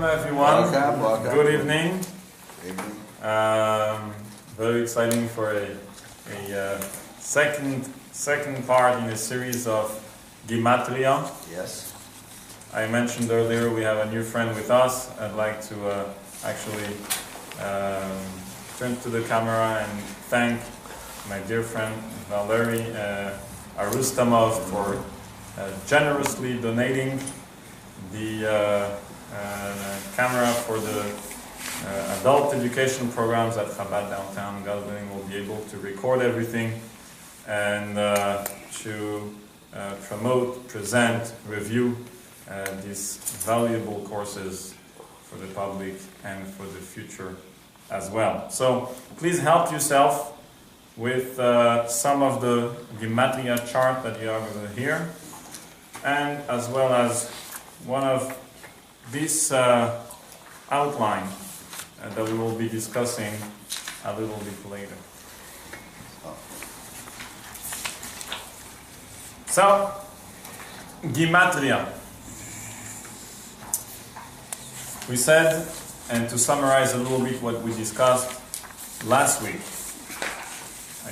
Welcome everyone. Welcome. Good evening. Good evening. Very exciting for a second part in a series of Gematria. Yes. I mentioned earlier we have a new friend with us. I'd like to actually turn to the camera and thank my dear friend Valery Arustamov for generously donating the camera for the adult education programs at Chabad downtown. God willing, we'll be able to record everything and to promote, present, review these valuable courses for the public and for the future as well. So please help yourself with some of the Gematria chart that you are going to hear, and as well as one of this outline that we will be discussing a little bit later. So, Gematria. We said, and to summarize a little bit what we discussed last week,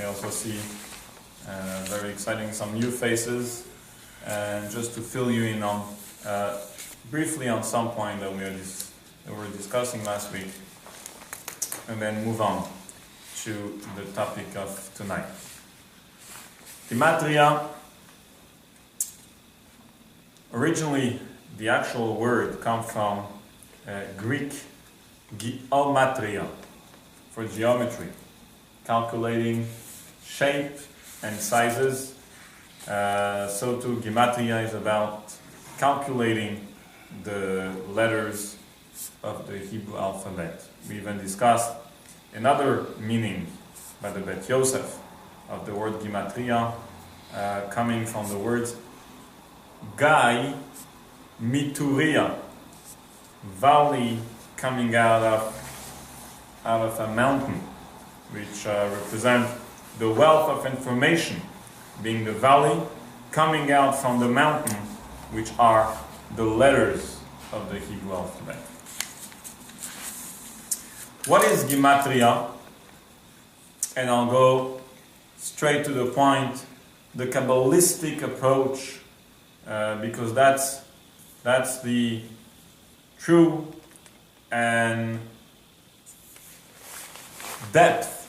I also see very exciting some new faces, and just to fill you in on briefly on some point that we were discussing last week, and then move on to the topic of tonight. Gematria, originally the actual word comes from Greek geomatria, for geometry, calculating shape and sizes. So too, Gematria is about calculating the letters of the Hebrew alphabet. We even discussed another meaning by the Bet Yosef of the word Gematria, coming from the words Gai Mituria, valley coming out of a mountain, which represent the wealth of information, being the valley coming out from the mountain, which are the letters of the Hebrew alphabet. What is Gematria? And I'll go straight to the point, the kabbalistic approach, because that's the true and depth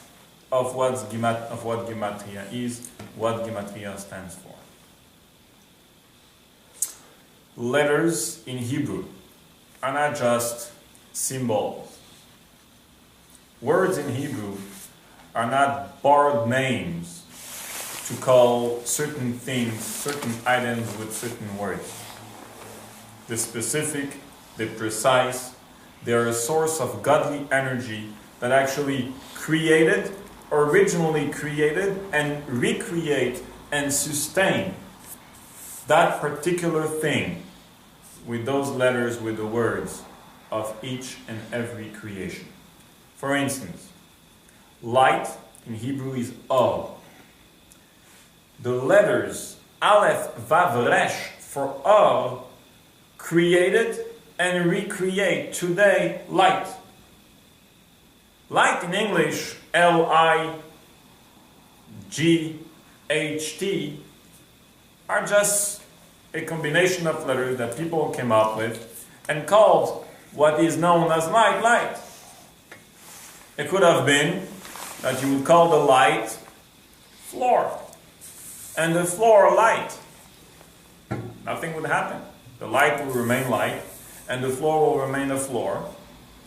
of what Gematria is, what Gematria stands for. Letters in Hebrew are not just symbols. Words in Hebrew are not borrowed names to call certain things, certain items with certain words. They're specific, they're precise, they're a source of godly energy that actually originally created and recreate and sustain that particular thing with those letters, with the words of each and every creation. For instance, light in Hebrew is O. The letters Aleph, Vav, Resh for O created and recreate today light. Light in English, L-I-G-H-T, are just a combination of letters that people came up with and called what is known as light, light. It could have been that you would call the light floor, and the floor light. Nothing would happen. The light will remain light, and the floor will remain a floor.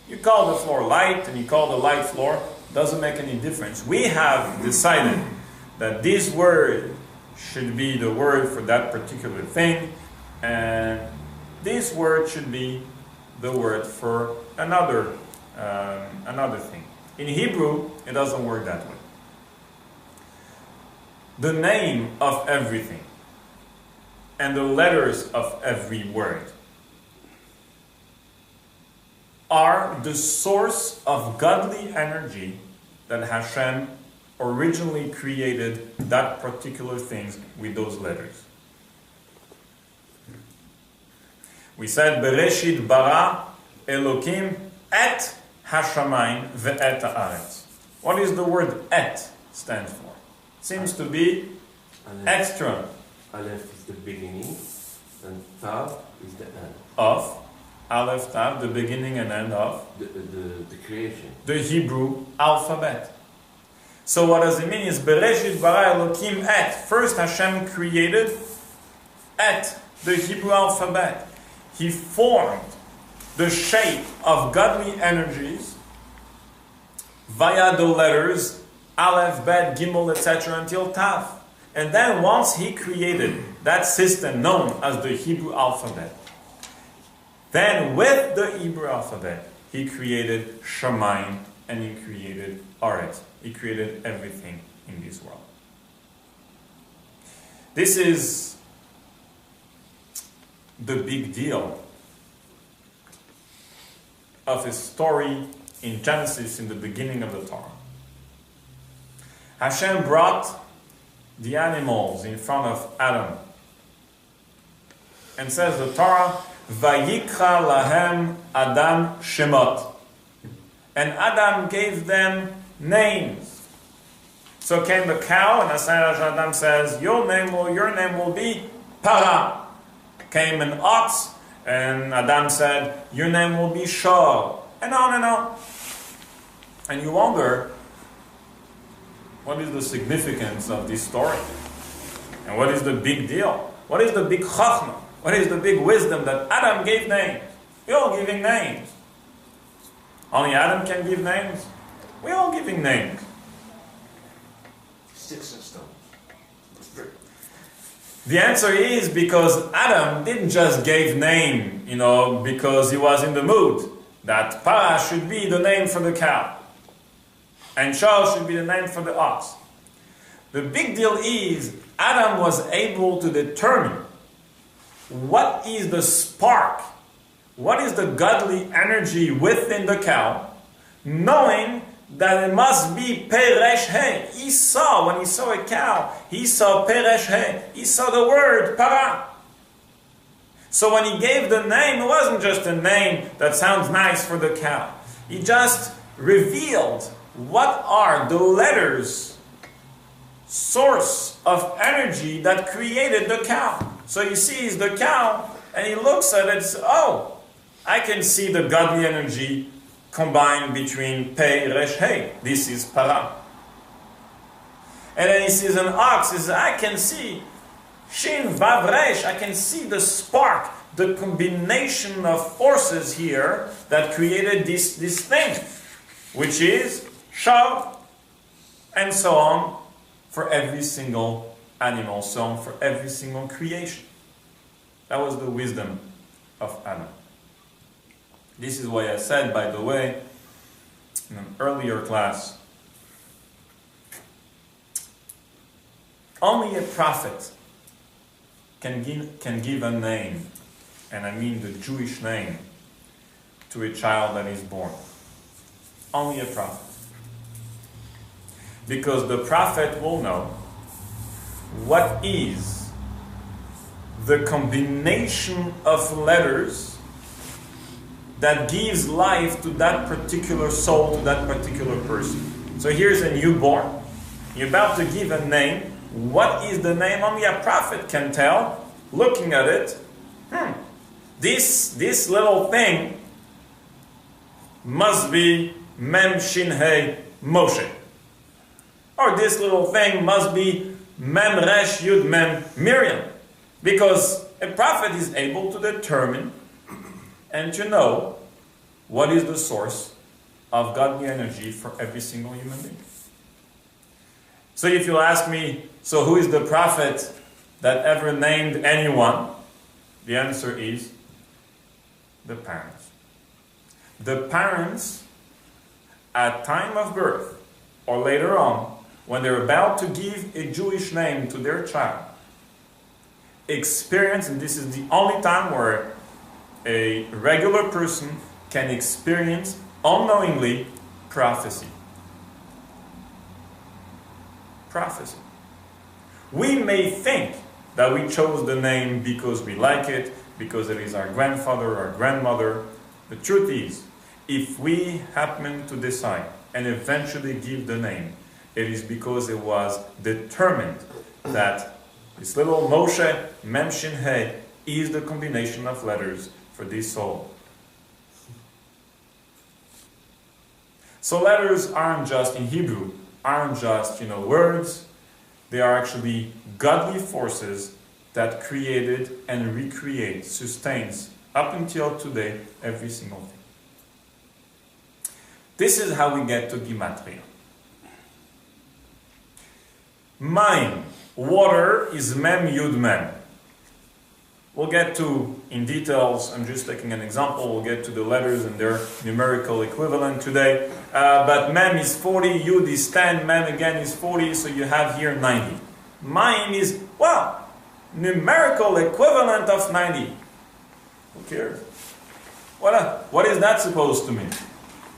You call the floor light, and you call the light floor, doesn't make any difference. We have decided that this word should be the word for that particular thing, and this word should be the word for another thing. In Hebrew, it doesn't work that way. The name of everything and the letters of every word are the source of godly energy that Hashem originally created that particular things with those letters. We said Bereshit bara Elokim et hashamayim ve'et haaretz. What is the word et stand for? Seems to be Aleph. extra. Aleph is the beginning, and Tav is the end. Of Aleph Tav, the beginning and end of The creation. the Hebrew alphabet. So what does it mean? Is Bereshit bara Elokim et. First Hashem created et, the Hebrew alphabet. He formed the shape of godly energies via the letters Aleph, Bet, Gimel, etc. until Tav. And then once he created that system known as the Hebrew alphabet, then with the Hebrew alphabet, he created Shamayim and he created Aretz. He created everything in this world. This is the big deal of a story in Genesis in the beginning of the Torah. Hashem brought the animals in front of Adam and says the Torah, Vayikra lahem Adam Shemot. And Adam gave them names. So came the cow, and Adam says, your name will be Para. Came an ox, and Adam said, your name will be Shor. And on and on. And you wonder, what is the significance of this story? And what is the big deal? What is the big chachma? What is the big wisdom that Adam gave names? We're all giving names. Only Adam can give names? We're all giving names. Sticks and stones. The answer is because Adam didn't just give name, because he was in the mood. That Para should be the name for the cow. And Shor should be the name for the ox. The big deal is Adam was able to determine what is the spark, what is the godly energy within the cow, knowing that it must be Peresh He. He saw, when he saw a cow, he saw Peresh He. He saw the word Para. So when he gave the name, it wasn't just a name that sounds nice for the cow. He just revealed what are the letters, source of energy that created the cow. So he sees the cow and he looks at it and says, oh, I can see the godly energy combined between Pe, Resh, He. This is Para. And then he sees an ox, he says, I can see Shin, Vav, Resh. I can see the spark, the combination of forces here that created this thing, which is Shor, and so on for every single animal, so on for every single creation. That was the wisdom of Adam. This is why I said, by the way, in an earlier class, only a prophet can give a name, and I mean the Jewish name, to a child that is born. Only a prophet. Because the prophet will know what is the combination of letters that gives life to that particular soul, to that particular person. So here's a newborn. You're about to give a name. What is the name? Only a prophet can tell, looking at it. This little thing must be Mem Shin He Moshe. Or this little thing must be Mem Resh Yud Mem Miriam. Because a prophet is able to determine and to know what is the source of godly energy for every single human being. So if you'll ask me, so who is the prophet that ever named anyone? The answer is the parents. The parents, at time of birth, or later on, when they're about to give a Jewish name to their child, experience, and this is the only time where a regular person can experience unknowingly prophecy. Prophecy. We may think that we chose the name because we like it, because it is our grandfather or grandmother. The truth is, if we happen to decide and eventually give the name, it is because it was determined that this little Moshe Mem Shin He is the combination of letters for this soul. So letters aren't just, in Hebrew, aren't just, words. They are actually godly forces that created and recreate, sustains, up until today, every single thing. This is how we get to Gematria. Mayim, water, is Mem Yud Mem. We'll get to, in details, I'm just taking an example, we'll get to the letters and their numerical equivalent today. But Mem is 40, Yud is 10, Mem again is 40, so you have here 90. Mayim is, numerical equivalent of 90. Who cares? What is that supposed to mean?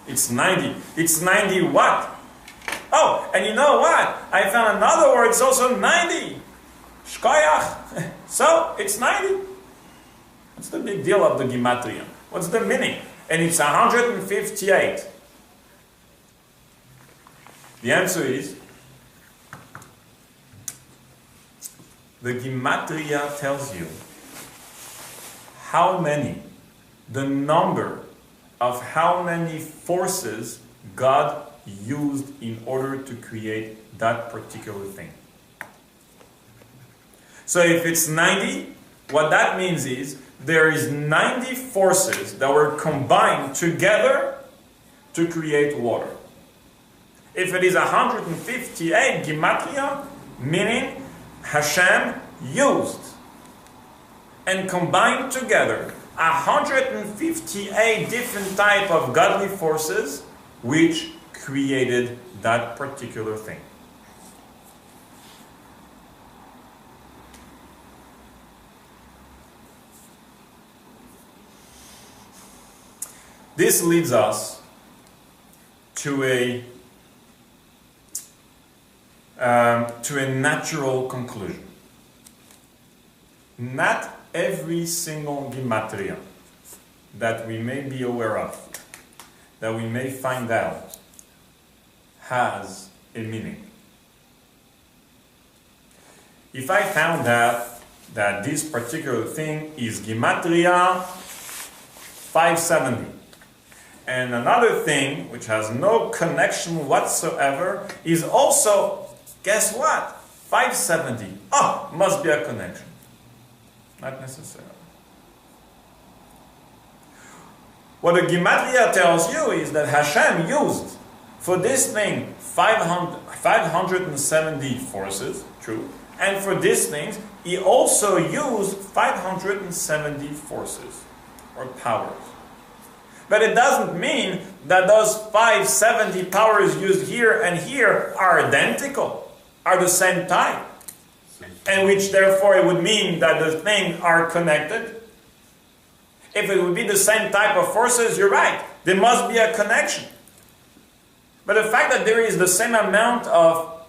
It's 90. It's 90 what? Oh, and you know what? I found another word, it's also 90. Shkoyach. So, it's 90. What's the big deal of the Gematria? What's the meaning? And it's 158. The answer is, the Gematria tells you the number of how many forces God used in order to create that particular thing. So if it's 90, what that means is there is 90 forces that were combined together to create water. If it is 158 Gematria, meaning Hashem used and combined together 158 different type of godly forces which created that particular thing. This leads us to a natural conclusion. Not every single Gematria that we may be aware of, that we may find out, has a meaning. If I found out that this particular thing is Gematria 570, and another thing which has no connection whatsoever is also, guess what? 570. Oh, must be a connection. Not necessarily. What the Gematria tells you is that Hashem used for this thing 570 forces, true, and for these things he also used 570 forces or powers. But it doesn't mean that those 570 powers used here and here are identical, are the same type, and which therefore it would mean that the things are connected. If it would be the same type of forces, you're right, there must be a connection. But the fact that there is the same amount of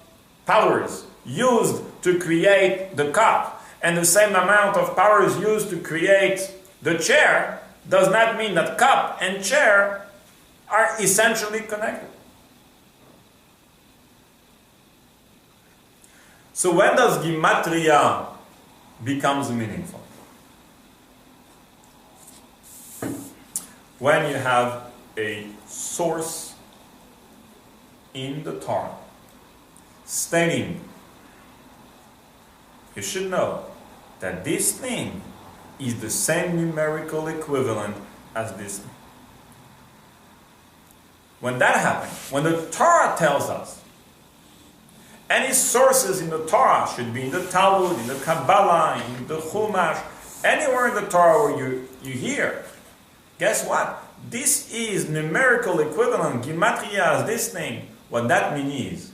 powers used to create the cup and the same amount of powers used to create the chair does not mean that cup and chair are essentially connected. So when does Gematria becomes meaningful? When you have a source in the Torah stating, you should know that this thing is the same numerical equivalent as this thing. When that happens, when the Torah tells us, any sources in the Torah should be in the Talmud, in the Kabbalah, in the Chumash, anywhere in the Torah where you hear, guess what? This is numerical equivalent, Gematria as this thing. What that means is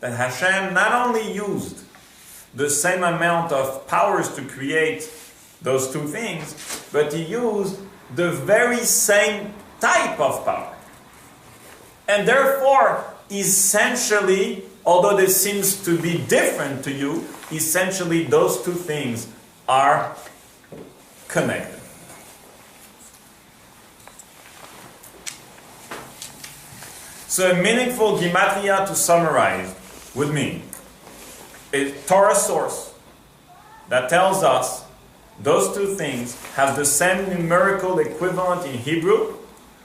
that Hashem not only used the same amount of powers to create those two things, but he used the very same type of power. And therefore, essentially, although this seems to be different to you, essentially those two things are connected. So a meaningful Gematria, to summarize, would mean a Torah source that tells us those two things have the same numerical equivalent in Hebrew.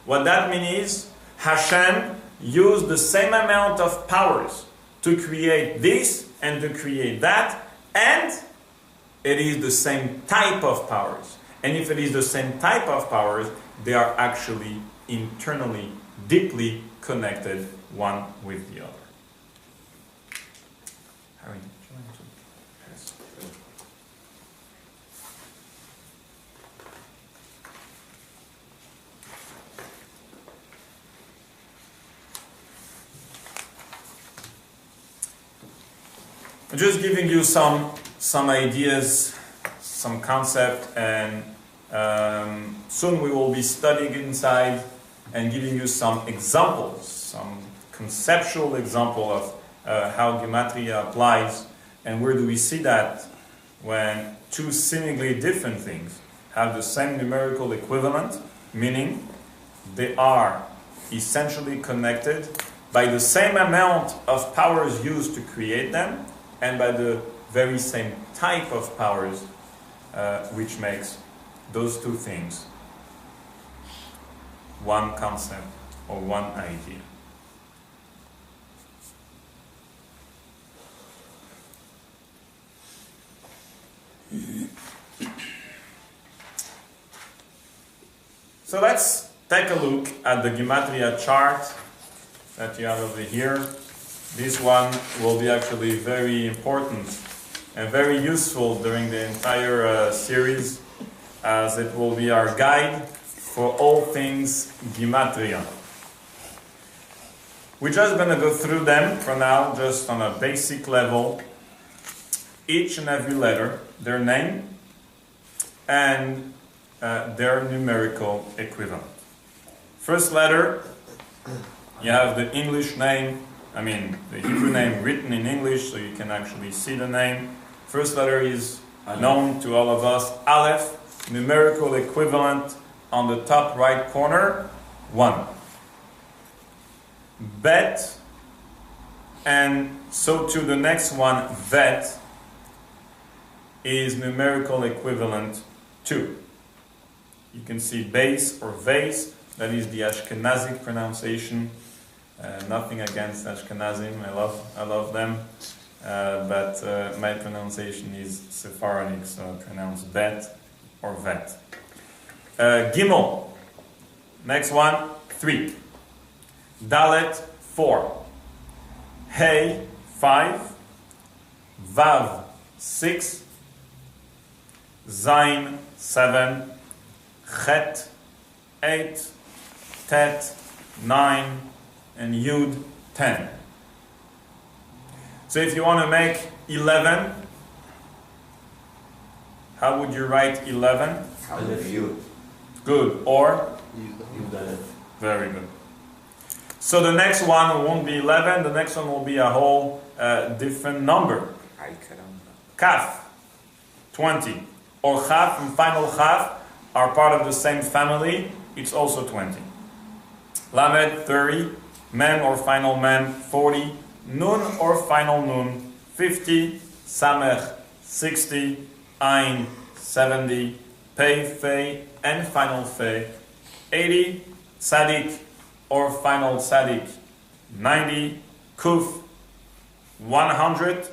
What that means is Hashem used the same amount of powers to create this and to create that, and it is the same type of powers. And if it is the same type of powers, they are actually internally, deeply connected one with the other. Harry, do you want to? Yes. I'm just giving you some ideas, some concept, and soon we will be studying inside and giving you some examples, some conceptual example of how Gematria applies, and where do we see that when two seemingly different things have the same numerical equivalent, meaning they are essentially connected by the same amount of powers used to create them, and by the very same type of powers which makes those two things one concept or one idea. So let's take a look at the Gematria chart that you have over here. This one will be actually very important and very useful during the entire series, as it will be our guide for all things Gematria. We're just going to go through them for now, just on a basic level. Each and every letter, their name, and their numerical equivalent. First letter, you have the English name, the Hebrew name written in English, so you can actually see the name. First letter is known to all of us, Aleph, numerical equivalent on the top right corner, 1. Bet, and so to the next one, Vet, is numerical equivalent 2. You can see base or vase, that is the Ashkenazic pronunciation. Nothing against Ashkenazim, I love them, but my pronunciation is Sephardic, so I pronounce bet or vet. Gimel, next one, 3. Dalet, 4. Hey, 5. Vav, 6. Zain, 7. Chet, 8. Tet, 9. And Yud, 10. So if you want to make 11, how would you write 11? Yud. Good. Or? Yud. Very good. So the next one won't be 11, the next one will be a whole different number. Kaf, 20. Or Chaf and final Chaf are part of the same family, it's also 20. Lamed, 30. Mem or final Mem, 40. Nun or final Nun, 50. Samech, 60. Ain, 70. Pei, Fei, and final Fei, 80. Tzadik or final Tzadik, 90. Kuf, 100.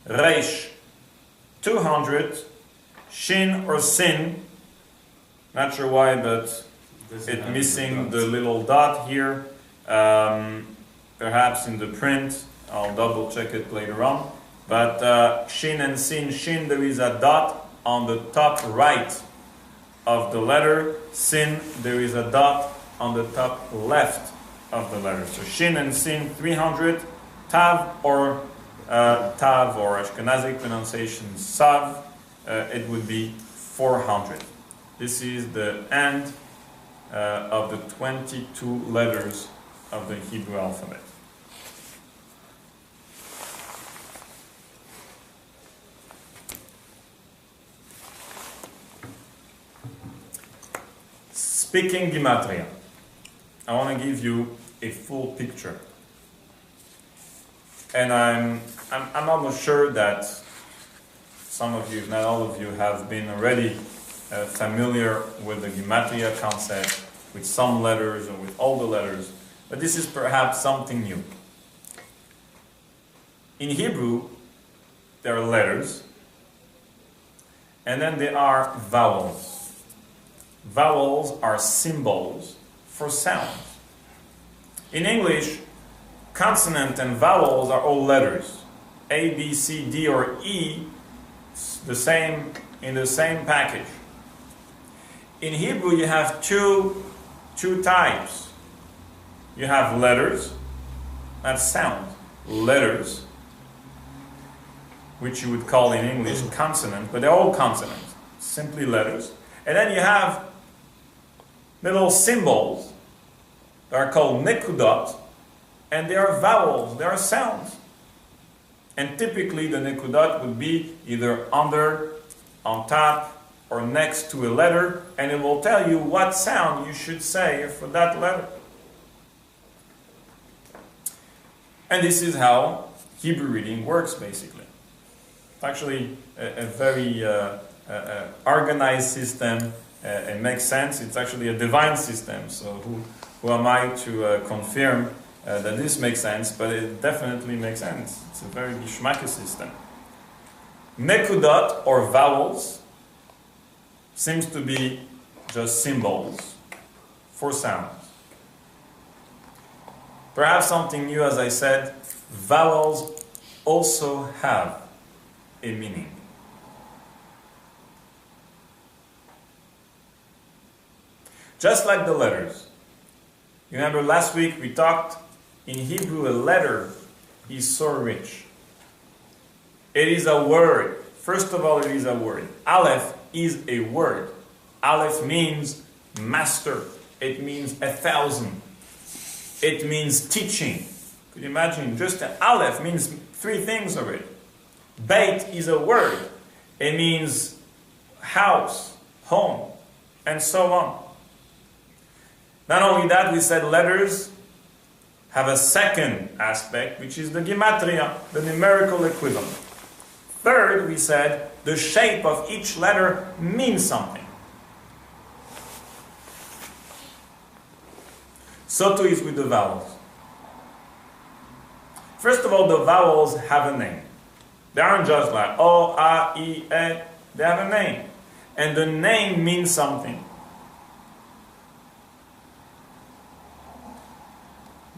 Reish, 200. Shin or Sin, not sure why, but it's missing the little dot here. Perhaps in the print, I'll double check it later on. But Shin and Sin, Shin, there is a dot on the top right of the letter. Sin, there is a dot on the top left of the letter. So Shin and Sin, 300. Tav or Ashkenazic pronunciation, Sav, it would be 400. This is the end of the 22 letters of the Hebrew alphabet. Speaking Gematria, I want to give you a full picture. And I'm almost sure that some of you, if not all of you, have been already familiar with the Gematria concept, with some letters or with all the letters, but this is perhaps something new. In Hebrew, there are letters, and then there are vowels. Vowels are symbols for sounds. In English, consonant and vowels are all letters. A, B, C, D, or E, the same in the same package. In Hebrew, you have two types. You have letters, that's sound. Letters, which you would call in English consonant, but they're all consonants, simply letters. And then you have little symbols that are called nekudot, and they are vowels, they are sounds. And typically the nekudot would be either under, on top, or next to a letter, and it will tell you what sound you should say for that letter. And this is how Hebrew reading works, basically. It's actually a very organized system. It makes sense. It's actually a divine system. So who am I to confirm that this makes sense? But it definitely makes sense. It's a very geschmacky system. Nekudot, or vowels, seems to be just symbols for sounds. Perhaps something new, as I said, vowels also have a meaning. Just like the letters. You remember last week we talked, in Hebrew a letter is so rich. It is a word. First of all, it is a word. Aleph is a word. Aleph means master. It means 1,000. It means teaching. Could you imagine? Just an Aleph means 3 things already. Beit is a word. It means house, home, and so on. Not only that, we said letters have a second aspect, which is the Gematria, the numerical equivalent. Third, we said the shape of each letter means something. So too is with the vowels. First of all, the vowels have a name. They aren't just like O, A, I, E. They have a name. And the name means something.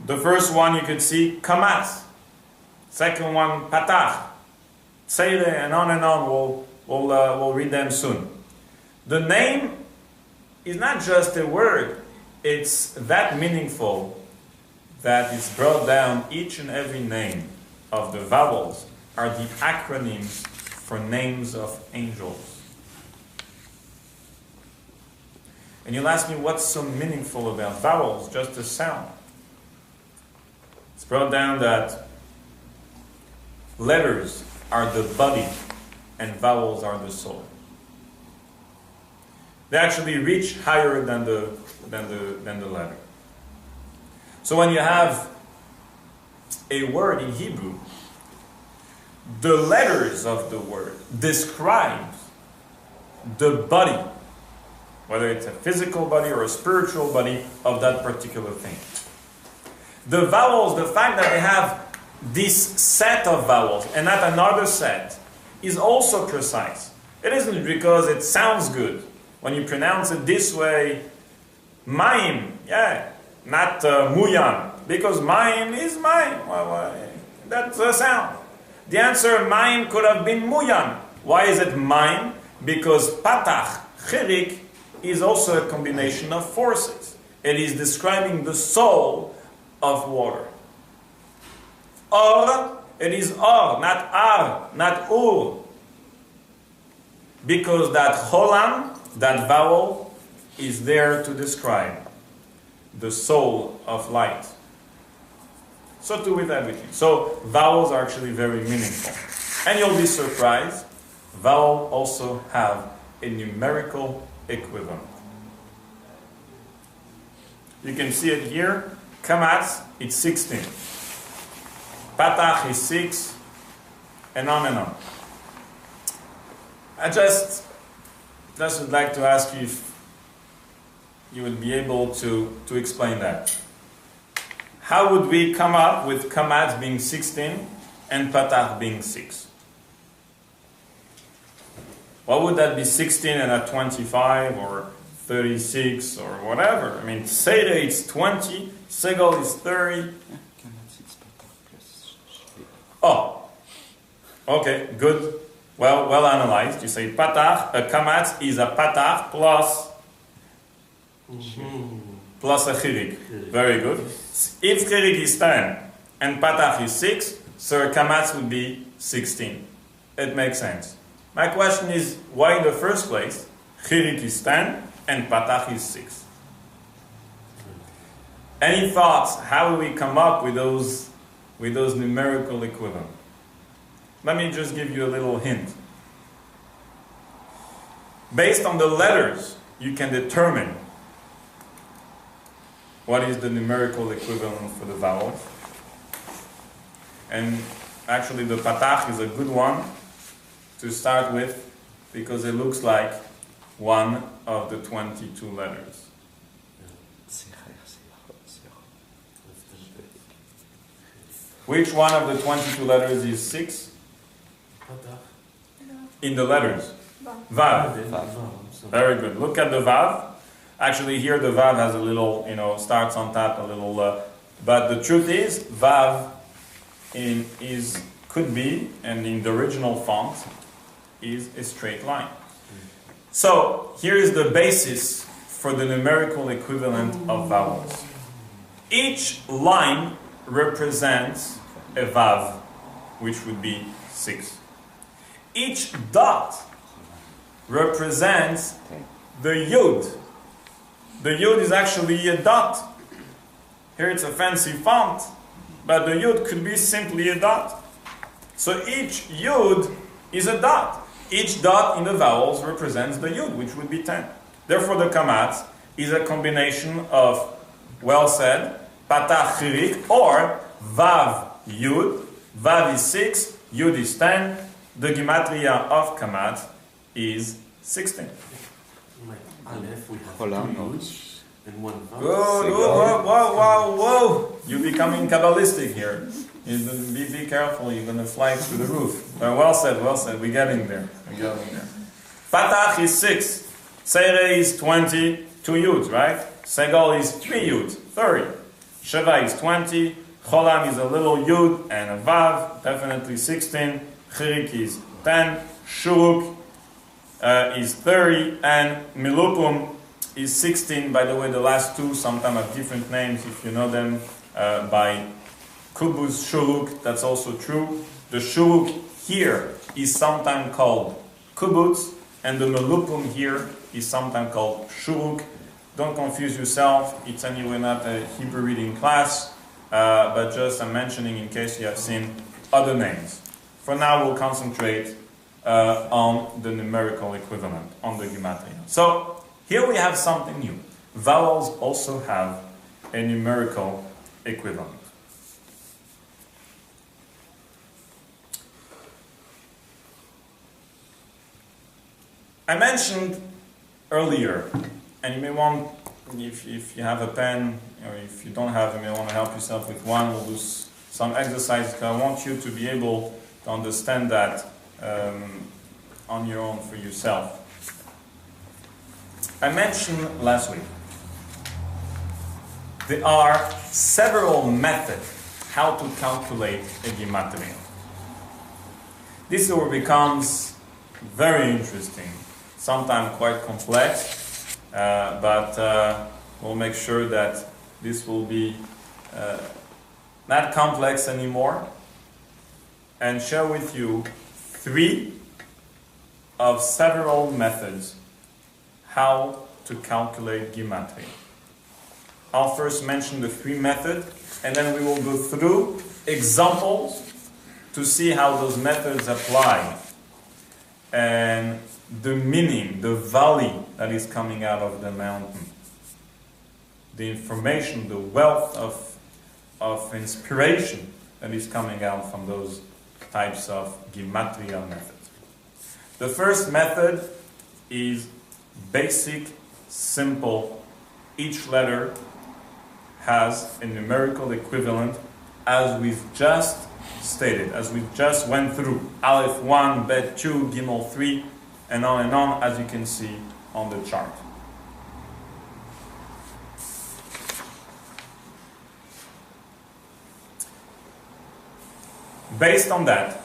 The first one you could see, kamat. Second one, patach. Seire, and on. We'll read them soon. The name is not just a word. It's that meaningful that it's brought down. Each and every name of the vowels are the acronyms for names of angels. And you'll ask me, what's so meaningful about vowels? Just a sound. It's brought down that letters are the body and vowels are the soul. They actually reach higher than the letter. So when you have a word in Hebrew, the letters of the word describes the body, whether it's a physical body or a spiritual body of that particular thing. The vowels, the fact that they have this set of vowels and not another set, is also precise. It isn't because it sounds good. When you pronounce it this way, maim, not muyan, because maim is maim. Well, that's a sound. The answer, maim, could have been muyan. Why is it maim? Because patach, chirik, is also a combination of forces. It is describing the soul of water. Or, it is or, not ar, not ur. Because that cholam, that vowel, is there to describe the soul of light. So too with everything. So vowels are actually very meaningful. And you'll be surprised, vowels also have a numerical equivalent. You can see it here. Kamatz, it's 16. Patach is 6, and on and on. I just would like to ask you if you would be able to explain that. How would we come up with Kamatz being 16 and Patach being 6? Why would that be 16 and at 25 or 36 or whatever? I mean, Seder is 20, Segol is 30. Oh, okay, good. Well analyzed. You say Patach, a Kamatz is a Patach plus a Chirik. Very good. If Chirik is 10 and Patach is 6, so a Kamatz would be 16. It makes sense. My question is, why in the first place Chirik is 10 and Patach is 6? Any thoughts? How do we come up with those numerical equivalents? Let me just give you a little hint. Based on the letters, you can determine what is the numerical equivalent for the vowels. And actually the Patach is a good one to start with because it looks like one of the 22 letters. Which one of the 22 letters is 6? In the letters. Vav. Very good. Look at the Vav. Actually here the Vav has a little, starts on top a little, but the truth is Vav could be, and in the original font, is a straight line. So here is the basis for the numerical equivalent of vowels. Each line represents a Vav, which would be 6. Each dot represents the Yud. The Yud is actually a dot. Here it's a fancy font, but the Yud could be simply a dot. So each Yud is a dot. Each dot in the vowels represents the Yud, which would be 10. Therefore the Kamatz is a combination of, well said, Patach Chirik, or Vav Yud. Vav is 6, Yud is 10. The Gematria of Kamatz is 16. Aleph, we have 2 Yuds and 1 Vav. Whoa. You're becoming kabbalistic here. Be careful, you're going to fly through the roof. Well said. We're getting there. Patach is 6. Seire is 20, 2 Yuds, right? Segol is 3 Yuds, 30. Sheva is 20. Cholam is a little Yud and a Vav, definitely 16. Chirik is 10. Shuruk is 30. And Milupum is 16. By the way, the last two sometimes have different names if you know them by Kubus Shuruk, that's also true. The Shuruk here is sometimes called Kubutz, and the Melupum here is sometimes called Shuruk. Don't confuse yourself, it's anyway not a Hebrew reading class, but just I'm mentioning in case you have seen other names. For now, we'll concentrate on the numerical equivalent, on the Gematria. So, here we have something new. Vowels also have a numerical equivalent. I mentioned earlier, and you may want, if you have a pen, or if you don't have, you may want to help yourself with one, we'll do some exercises, because I want you to be able to understand that on your own for yourself. I mentioned last week, there are several methods how to calculate a Gematria. This is where it becomes very interesting. Sometimes quite complex, but we'll make sure that this will be not complex anymore, and share with you 3 of several methods how to calculate Gematria. I'll first mention the 3 methods, and then we will go through examples to see how those methods apply, and the meaning, the valley that is coming out of the mountain, the information, the wealth of of inspiration that is coming out from those types of Gematria methods. The first method is basic, simple. Each letter has a numerical equivalent, as we've just stated, as we just went through. Aleph 1, Bet 2, Gimel 3, and on, as you can see on the chart. Based on that,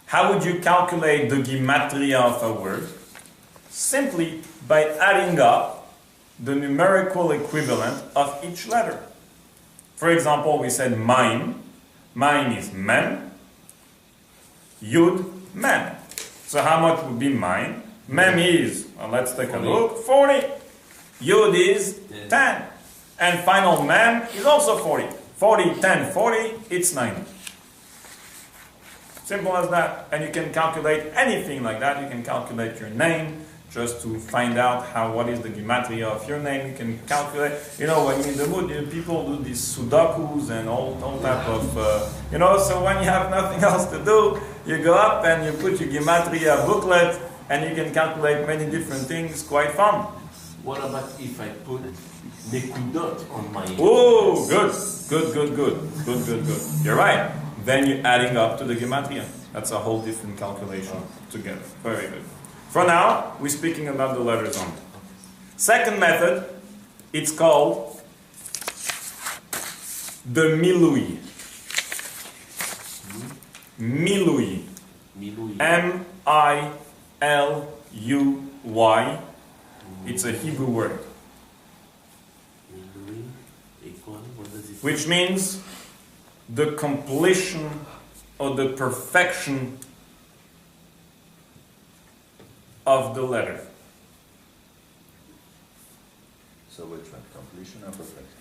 how would you calculate the Gematria of a word? Simply by adding up the numerical equivalent of each letter. For example, we said mine. Mine is mem, yud, mem. So how much would be mine? Mem is, well, let's take a look, 40. Yud is 10. And final mem is also 40. 40, 10, 40, it's 90. Simple as that. And you can calculate anything like that. You can calculate your name just to find out what is the Gematria of your name. You can calculate, when you're in the mood, people do these sudokus and all type of, so when you have nothing else to do, you go up and you put your Gematria booklet and you can calculate many different things. Quite fun. What about if I put nekudot on my... Oh, good. You're right. Then you're adding up to the Gematria. That's a whole different calculation together. Very good. For now, we're speaking about the letters only. Second method, it's called the Milui. Milui. M-I-L-U-Y. It's a Hebrew word. Which means the completion or the perfection of the letter. So which one? Completion or perfection?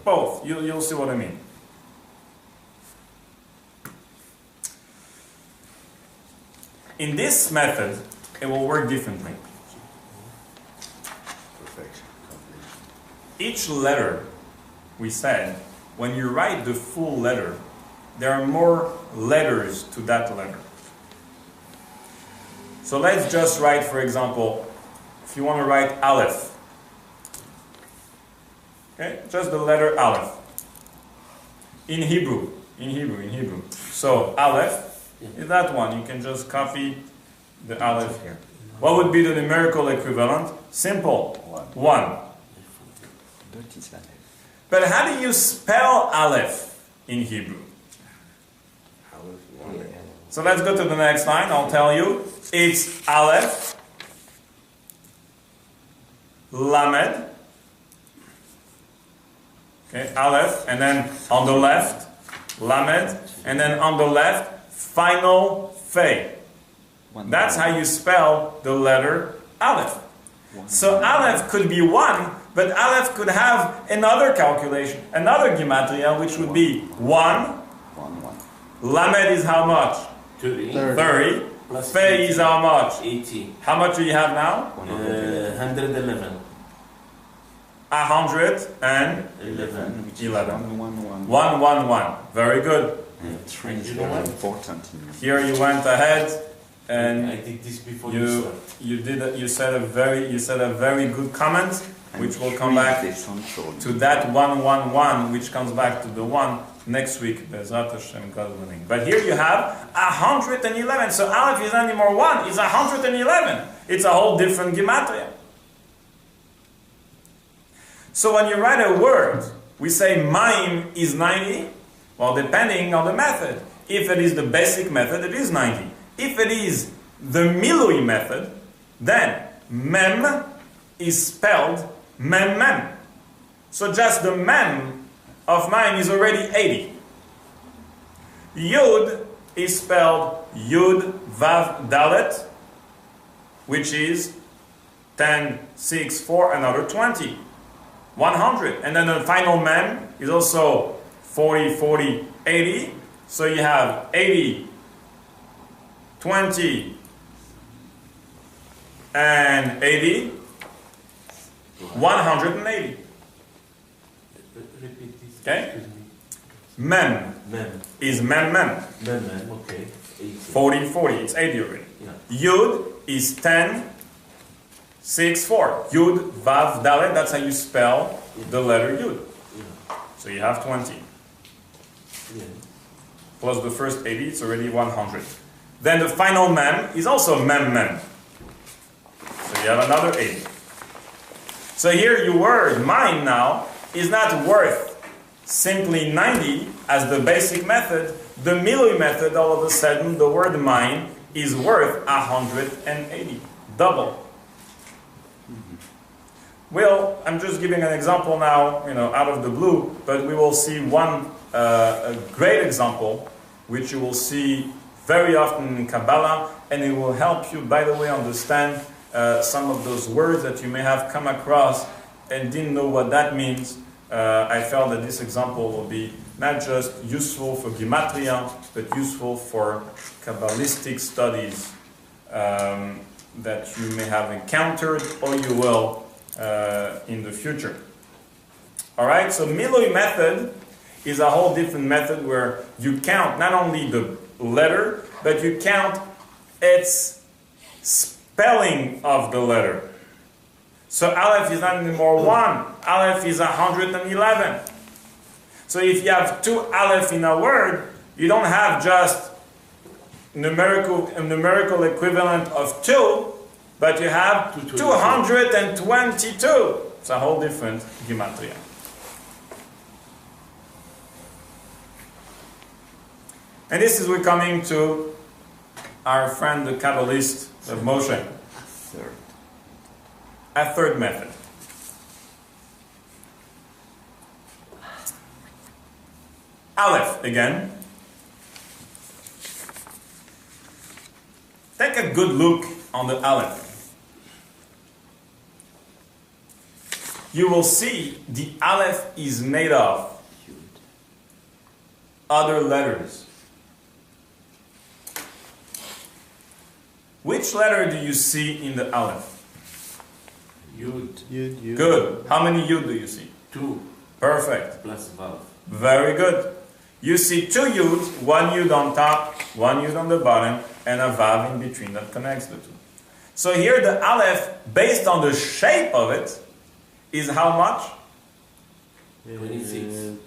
Both. You'll see what I mean. In this method, it will work differently. Perfection, completion. Each letter, we said, when you write the full letter, there are more letters to that letter. So let's just write, for example, if you want to write Aleph. Okay, just the letter Aleph. In Hebrew. So Aleph is that one. You can just copy the Aleph here. What would be the numerical equivalent? Simple. 1. But how do you spell Aleph in Hebrew? So let's go to the next line. I'll tell you. It's Aleph, Lamed, okay, Aleph, and then on the left, Lamed, and then on the left, final Fe. That's how you spell the letter Aleph. So Aleph could be 1, but Aleph could have another calculation, another Gematria, which would be 1. Lamed is how much? 30. Fe is how much? 80. How much do you have now? 111. 111. 111. Very good. Important. Here you went ahead and I did this before you said a very good comment, which will come back to that 111, which comes back to the 1 next week, Bezrat Hashem, God willing. But here you have 111. So Aleph is not anymore 1, it's 111. It's a whole different Gematria. So when you write a word, we say mime is 90. Well, depending on the method. If it is the basic method, it is 90. If it is the Milui method, then mem is spelled mem. So just the mem of mine is already 80. Yud is spelled Yud Vav Dalet, which is 10, 6, 4, another 20. 100. And then the final mem is also 40, 40, 80. So you have 80, 20, and 80. 180. Repeat this. Okay. Excuse me. Mem Mem. is mem. Mem, okay. 40, 40. It's 80 already. Yeah. Yud is 10, 6, 4. Yud, Vav, Dalet. That's how you spell the letter Yud. Yeah. So you have 20. Yeah. Plus the first 80, it's already 100. Then the final mem is also mem. So you have another 80. So here your word, mine now, is not worth simply 90 as the basic method. The Milui method, all of a sudden, the word mine is worth 180. Double. Well, I'm just giving an example now, out of the blue, but we will see one a great example, which you will see very often in Kabbalah, and it will help you, by the way, understand some of those words that you may have come across and didn't know what that means. I felt that this example will be not just useful for Gematria, but useful for kabbalistic studies that you may have encountered or you will in the future. Alright, so Milui method is a whole different method where you count not only the letter, but you count its spelling of the letter. So Aleph is not anymore 1, Aleph is 111. So if you have 2 Aleph in a word, you don't have just a numerical equivalent of 2, but you have 222. It's a whole different Gematria. And this is we're coming to our friend the Kabbalist of Moshe. A third method. Aleph again. Take a good look on the Aleph. You will see the Aleph is made of other letters. Which letter do you see in the Aleph? Yud. Good. How many Yud do you see? 2. Perfect. Plus Vav. Very good. You see 2 Yuds, 1 Yud on top, 1 Yud on the bottom, and a Vav in between that connects the two. So here the Aleph, based on the shape of it, is how much? 26.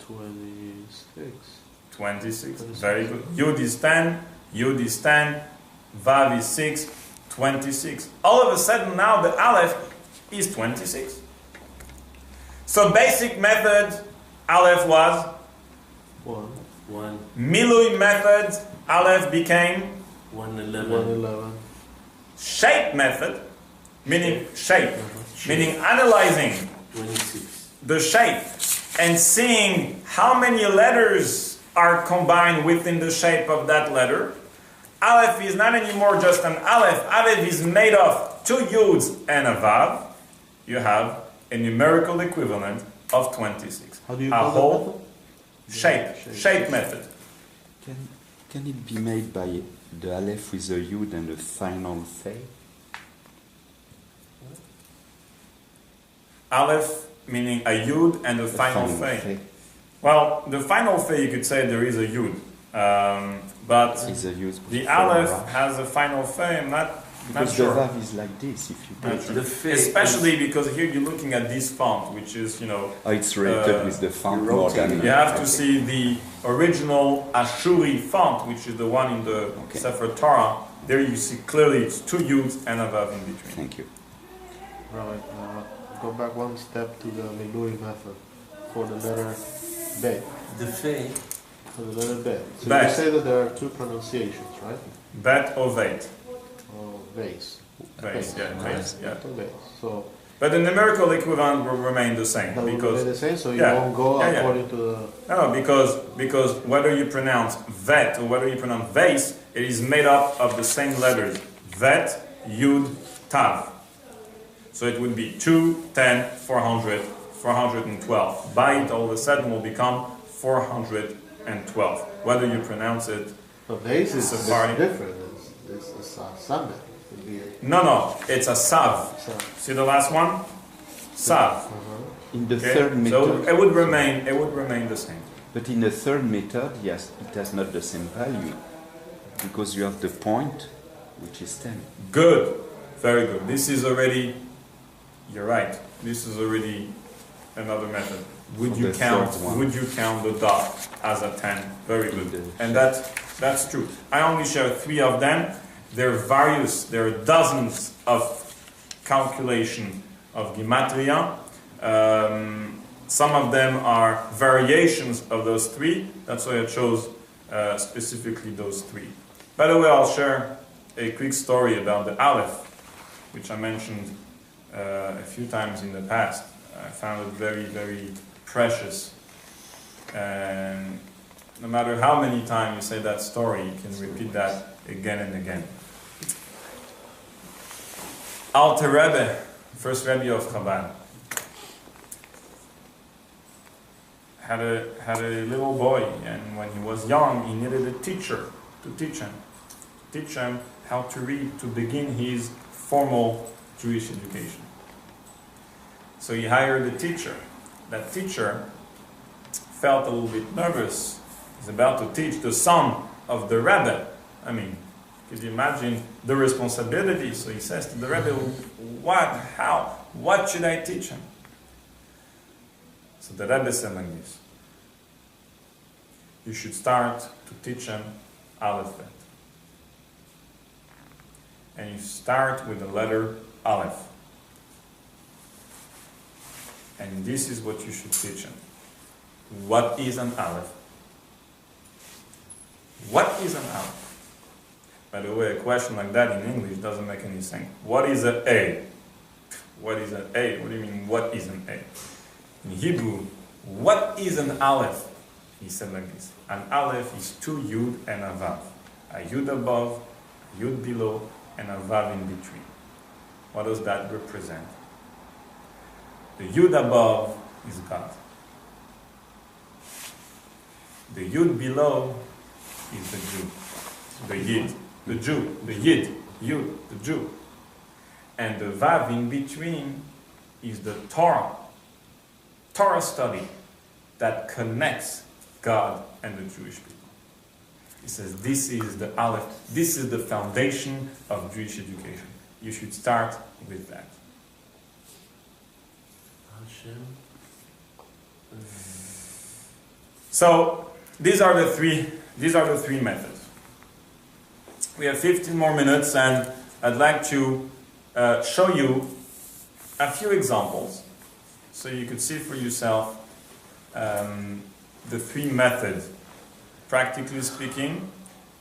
26. Very good. Yud is 10, Yud is 10, Vav is 6, 26. All of a sudden now the Aleph is 26. So basic method, Aleph was 1. Milui method, Aleph became 111. shape method, meaning shape, meaning analyzing 26. the shape and seeing how many letters are combined within the shape of that letter. Aleph is not anymore just an Aleph. Aleph is made of 2 Yuds and a Vav. You have a numerical equivalent of 26. How do you a call whole that shape method. Can it be made by the Aleph with a Yud and a final Fe? Aleph meaning a Yud and a final Fe. Well, the final Fe you could say there is a Yud. But the Aleph has a final Fe. I'm not sure. The Vav is like this, if you take it. Especially because here you're looking at this font, which is, Oh, it's related with the font more than... You have to see the original Ashuri font, which is the one in the Sefer Torah. There you see clearly it's 2 Yuds and a Vav in between. Thank you. Right. Go back one step to the Milui method for the letter Bet. The Fe. For the letter Bet. So Bet. you say that there are 2 pronunciations, right? Bet or Veit. Or vase. Vase, yeah, vase, yeah. Vase. So But the numerical equivalent will remain the same. that will Because be the same, so you won't go according to the... No, because whether you pronounce vet or whether you pronounce vase, it is made up of the same letters. Vet, Yud, Tav. So it would be 2, 10, 400, 412. By it, all of a sudden, will become 412. Whether you pronounce it... But vase is different. It's a summit. No, it's a Sav. See the last one? Sav. In the Okay? third So method, it would remain the same. but in the third method, yes, it has not the same value because you have the point, which is 10. Good, very good. This is already, you're right. This is already another method. Would For you the count? third one. Would you count the dot as a 10? Very good. In the And that's true. I only share 3 of them. There are dozens of calculation of gematria. Some of them are variations of those 3. That's why I chose specifically those 3. By the way, I'll share a quick story about the Aleph, which I mentioned a few times in the past. I found it very, very precious. And no matter how many times you say that story, you can repeat that again and again. Alter Rebbe, first Rebbe of Chabad, had a little boy, and when he was young, he needed a teacher to teach him how to read, to begin his formal Jewish education. So he hired a teacher. That teacher felt a little bit nervous. He's about to teach the son of the Rebbe. I mean, could you imagine the responsibility? So he says to the Rebbe, what, how, what should I teach him? So the Rebbe said like this: you should start to teach him Aleph Bet. And you start with the letter Aleph. And this is what you should teach him. What is an Aleph? What is an Aleph? By the way, a question like that in English doesn't make any sense. What is an A? What is an A? What do you mean, what is an A? In Hebrew, what is an Aleph? He said like this: an Aleph is 2 Yud and a Vav. A Yud above, a Yud below, and a Vav in between. What does that represent? The Yud above is God. The Yud below is the Jew. The Yid. The Jew. The Yid. Yud. The Jew. And the Vav in between is the Torah. Torah study that connects God and the Jewish people. He says this is the Aleph, this is the foundation of Jewish education. You should start with that. So these are the three methods. We have 15 more minutes, and I'd like to show you a few examples so you could see for yourself the 3 methods, practically speaking.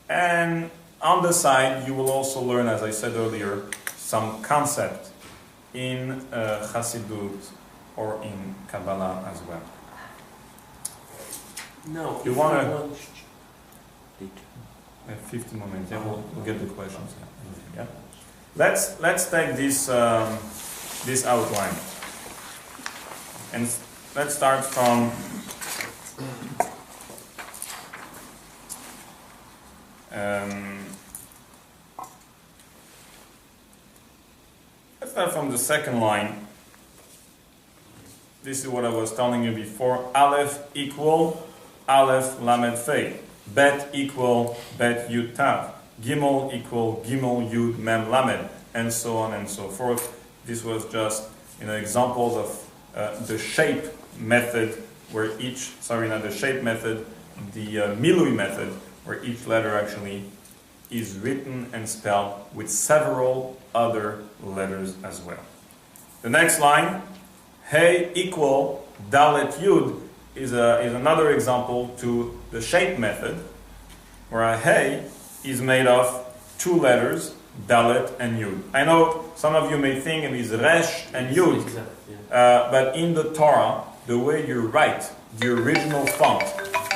And on the side, you will also learn, as I said earlier, some concept in Chassidut or in Kabbalah as well. No, You want to... Later. 15 more minutes, yeah, we'll get the questions. Yeah. Let's take this this outline, and let's start from let's start from the second line. This is what I was telling you before. Aleph equal Aleph Lamed Fei. Bet equal Bet Yud Tav. Gimel equal Gimel Yud Mem Lamed, and so on and so forth. This was just examples of the shape method, where each, sorry, not the shape method, the Milui method, where each letter actually is written and spelled with several other letters as well. The next line, Hey equal Dalet Yud, is another example to the shape method, where a Hey is made of 2 letters, Dalet and Yud. I know some of you may think it is Resh and Yud, but in the Torah, the way you write the original font,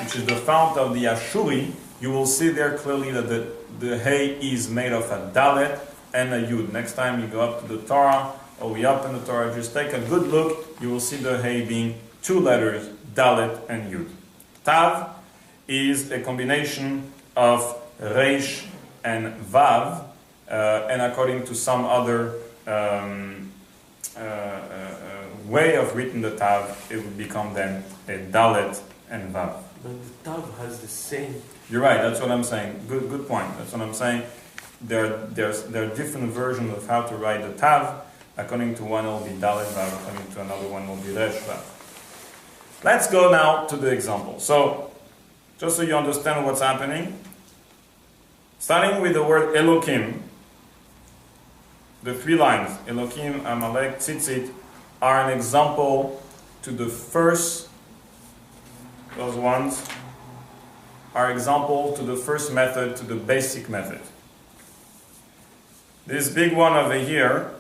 which is the font of the Ashuri, you will see there clearly that the Hey is made of a Dalet and a Yud. Next time you go up to the Torah, or we open the Torah, just take a good look, you will see the Hey being 2 letters, Dalet and Yud. Tav is a combination of Reish and Vav, and according to some other way of written the Tav, it would become then a Dalet and Vav. But the Tav has the same. You're right, that's what I'm saying. Good point. That's what I'm saying. There are different versions of how to write the Tav. According to one, it will be Dalet Vav. According to another one, it will be Resh Vav. Let's go now to the example. So, just so you understand what's happening, starting with the word Elokim, the 3 lines, Elokim, Amalek, Tzitzit, are an example to the first, those ones are example to the first method, to the basic method. This big one over here,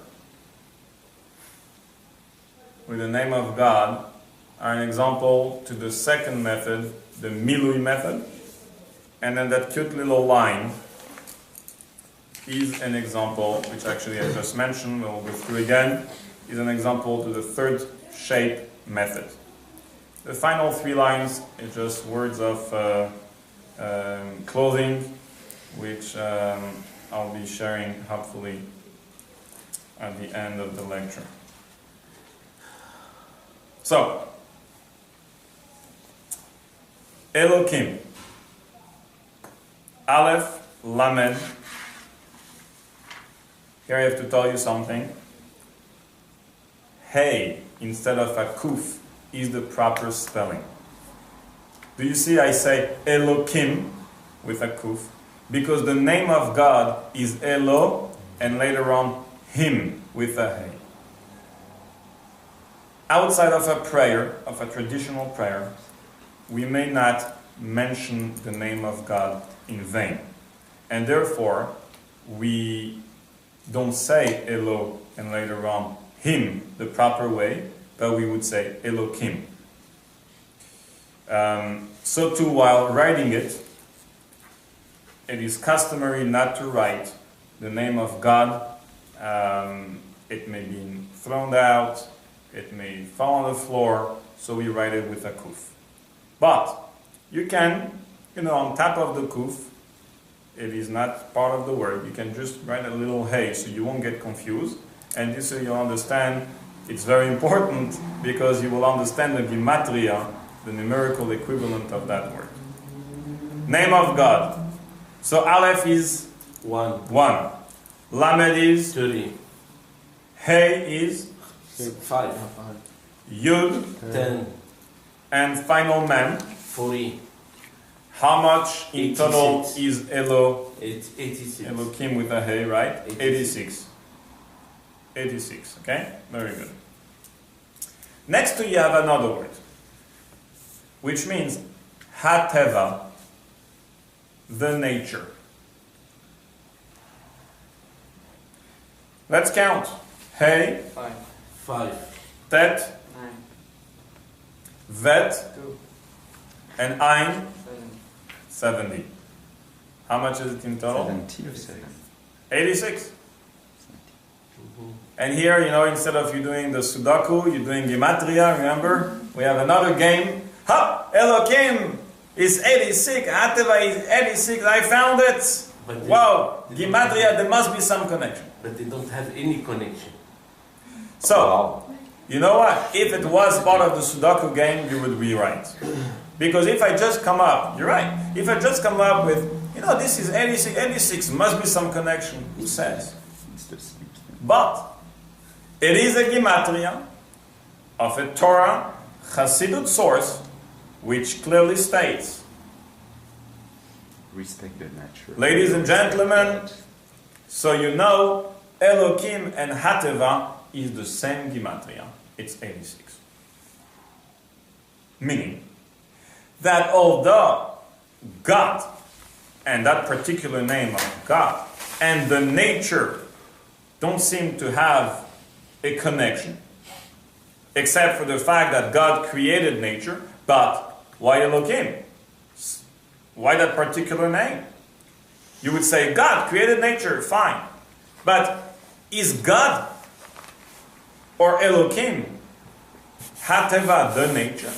with the name of God, are an example to the second method, the Milui method. And then that cute little line is an example, which actually I just mentioned, we'll go through again, is an example to the third shape method. The final 3 lines is just words of clothing, which I'll be sharing hopefully at the end of the lecture. So, Elokim, Aleph, Lamed. Here I have to tell you something. Hey, instead of a kuf, is the proper spelling. Do you see I say Elokim with a kuf? Because the name of God is Elo, and later on Him with a hey. Outside of a prayer, of a traditional prayer, we may not mention the name of God in vain. And therefore, we don't say Elo and later on Him the proper way, but we would say Elokim. So too, while writing it, it is customary not to write the name of God. It may be thrown out, it may fall on the floor, so we write it with a kuf. But you can, on top of the kuf, it is not part of the word, you can just write a little hey so you won't get confused. And this way you'll understand it's very important because you will understand the Gematria, the numerical equivalent of that word. Name of God. So Aleph is 1. Lamed is 30. Hey is 5. Yud 10. and final Mem. 40. How much in 86. total is Elo? 86. Elokim with a Hey, right? 86. 86, okay? Very good. Next to you have another word, which means Hateva, the nature. Let's count. Hey, 5. Tet, 9, Vet, 2, and Ein, 7. 70. How much is it in total? 70 or 7? 86. And here, instead of you doing the Sudoku, you're doing Gematria, remember? We have another game. Ha! Elokim is 86. Hateva is 86. I found it. But Wow! Gematria, there must be some connection. But they don't have any connection. So, you know what? If it was part of the Sudoku game, you would be right. Because if I just come up, you're right. If I just come up with, this is 86, 86, must be some connection. Who says? It's the same thing. But it is a gematria of a Torah Hasidut source, which clearly states, Respect the nature. ladies and gentlemen, so Elokim and Hateva is the same gematria. It's 86. Meaning that although God and that particular name of God and the nature don't seem to have a connection, except for the fact that God created nature, but why Elohim? Why that particular name? You would say, God created nature, fine. But is God or Elohim Hateva the nature?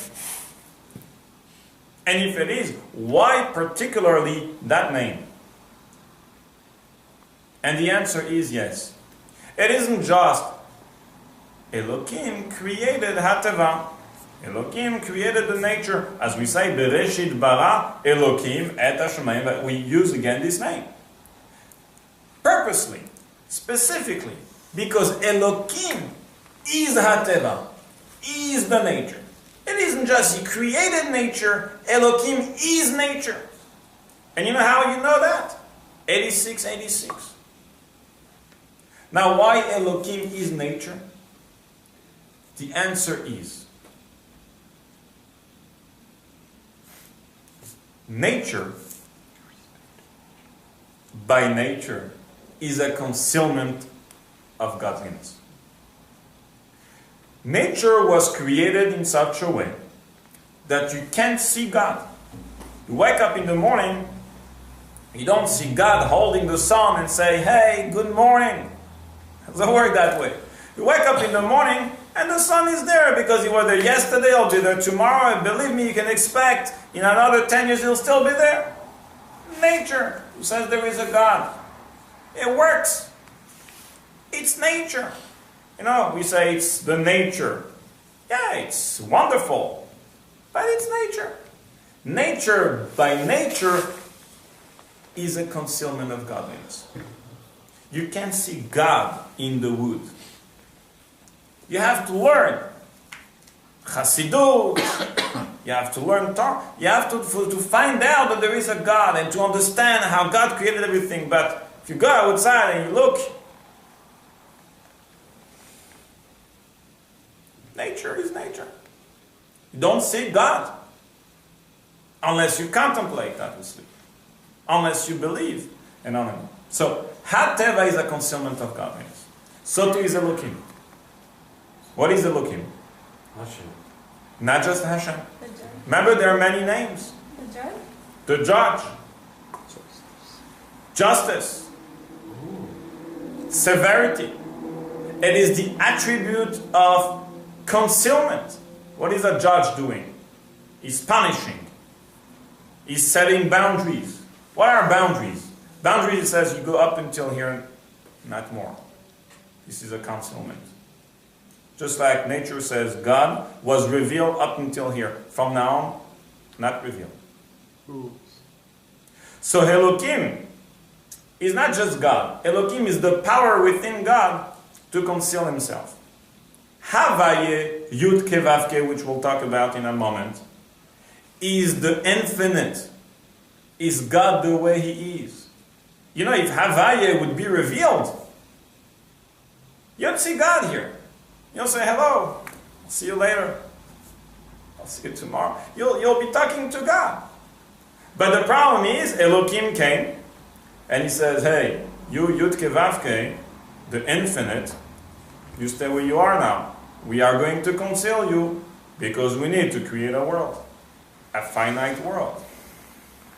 And if it is, why particularly that name? And the answer is yes. It isn't just Elohim created Hateva. Elohim created the nature. As we say, Bereshit bara Elohim et hashamayim, but we use again this name. Purposely, specifically, because Elohim is Hateva, is the nature. It isn't just He created nature, Elohim is nature. And you know how you know that? 86. Now, why Elohim is nature? The answer is nature, by nature, is a concealment of godliness. Nature was created in such a way that you can't see God. You wake up in the morning, you don't see God holding the sun and say, hey, good morning. It doesn't work that way. You wake up in the morning and the sun is there because He was there yesterday or there tomorrow, and believe me, you can expect in another 10 years He'll still be there. Nature, who says there is a God. It works. It's nature. You know, we say it's the nature. Yeah, it's wonderful, but it's nature. Nature, by nature, is a concealment of godliness. You can't see God in the wood. You have to learn Chassidut. You have to learn Torah. You have to find out that there is a God and to understand how God created everything. But if you go outside and you look, nature is nature. You don't see God unless you contemplate, obviously, unless you believe, and on and on. So, Hateva is a concealment of godliness. So too is Elohim. What is Elohim? Hashem. Not just Hashem. The judge. Remember, there are many names. The judge? The judge. Justice. Severity. It is the attribute of concealment. What is a judge doing? He's punishing. He's setting boundaries. What are boundaries? Boundaries, it says you go up until here, not more. This is a concealment. Just like nature says God was revealed up until here. From now on, not revealed. So Elohim is not just God. Elohim is the power within God to conceal Himself. Havaye, Yud Kevavke, which we'll talk about in a moment, is the infinite. Is God the way He is. You know, if Havaye would be revealed, you'd see God here. You'll say, hello, I'll see you later. I'll see you tomorrow. You'll be talking to God. But the problem is, Elohim came, and He says, hey, you Yud Kevavke, the infinite, you stay where you are now. We are going to conceal you, because we need to create a world. A finite world.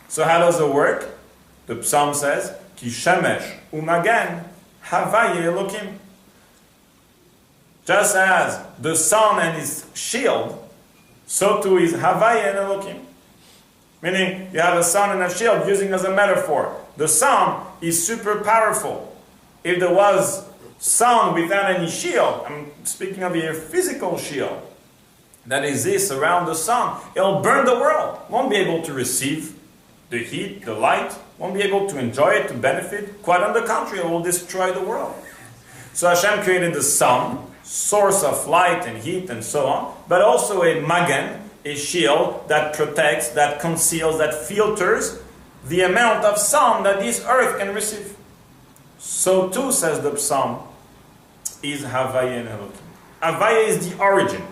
So how does it work? The Psalm says, Ki shemesh umagen havaye Elohim. Just as the sun and his shield, so too is havaye and Elohim. Meaning, you have a sun and a shield, using as a metaphor. The sun is super powerful. If there was sun without any shield, I'm speaking of a physical shield that exists around the sun, it'll burn the world. Won't be able to receive the heat, the light, won't be able to enjoy it, to benefit. Quite on the contrary, it will destroy the world. So Hashem created the sun, source of light and heat and so on, but also a magen, a shield that protects, that conceals, that filters the amount of sun that this earth can receive. So too, says the Psalm, is Havaya and Elohim. Havaya is the origin,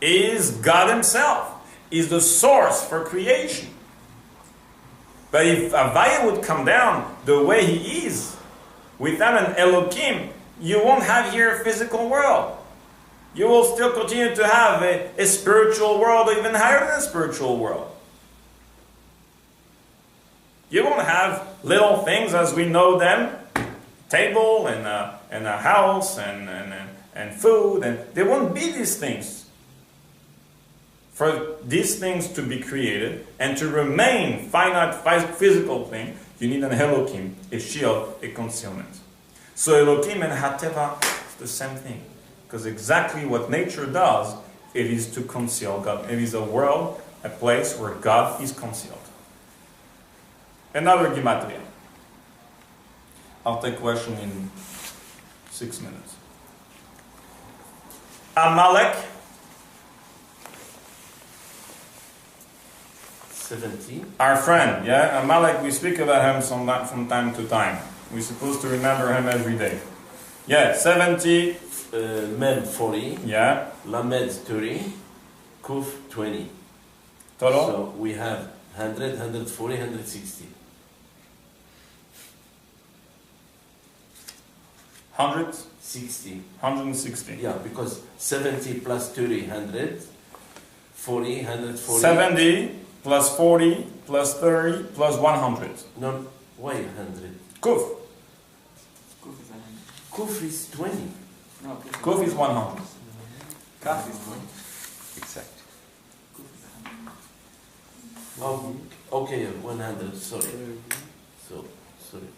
is God Himself, is the source for creation. But if Havaya would come down the way He is, without an Elohim, you won't have here a physical world. You will still continue to have a spiritual world, or even higher than a spiritual world. You won't have little things as we know them, table and a house and food, and there won't be these things. For these things to be created and to remain finite physical thing, you need an Elohim, a shield, a concealment. So Elohim and Hateva is the same thing. Because exactly what nature does, it is to conceal God. It is a world, a place where God is concealed. Another Gematria. I'll take question in 6 minutes. Amalek, 70. our friend, yeah? Amalek, we speak about him from time to time. We're supposed to remember him every day. Yeah, 70. Mem 40. Yeah. Lamed 30. Kuf 20. Total? So we have 100, 140, 160. 100, 60. 160. Yeah, because 70 plus 30, 100. 40, 140. 70 plus 40 plus 30 plus 100. No, why 100? Kuf. Kuf is 20. No, Kuf is 100. Kaf is 20. Exactly. Oh, okay, 100, sorry. So, sorry.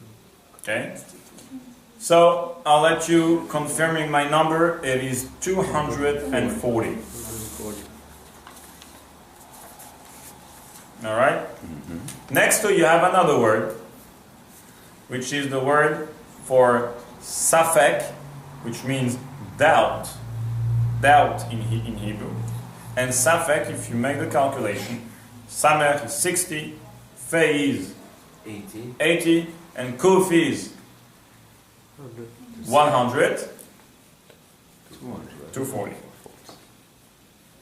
Okay? So, I'll let you confirming my number. It is 240. Alright? Next to you have another word, which is the word for safek, which means doubt. Doubt in Hebrew. And safek, if you make the calculation, samer is 60, fe is 80. 80, and kuf is 100, 240.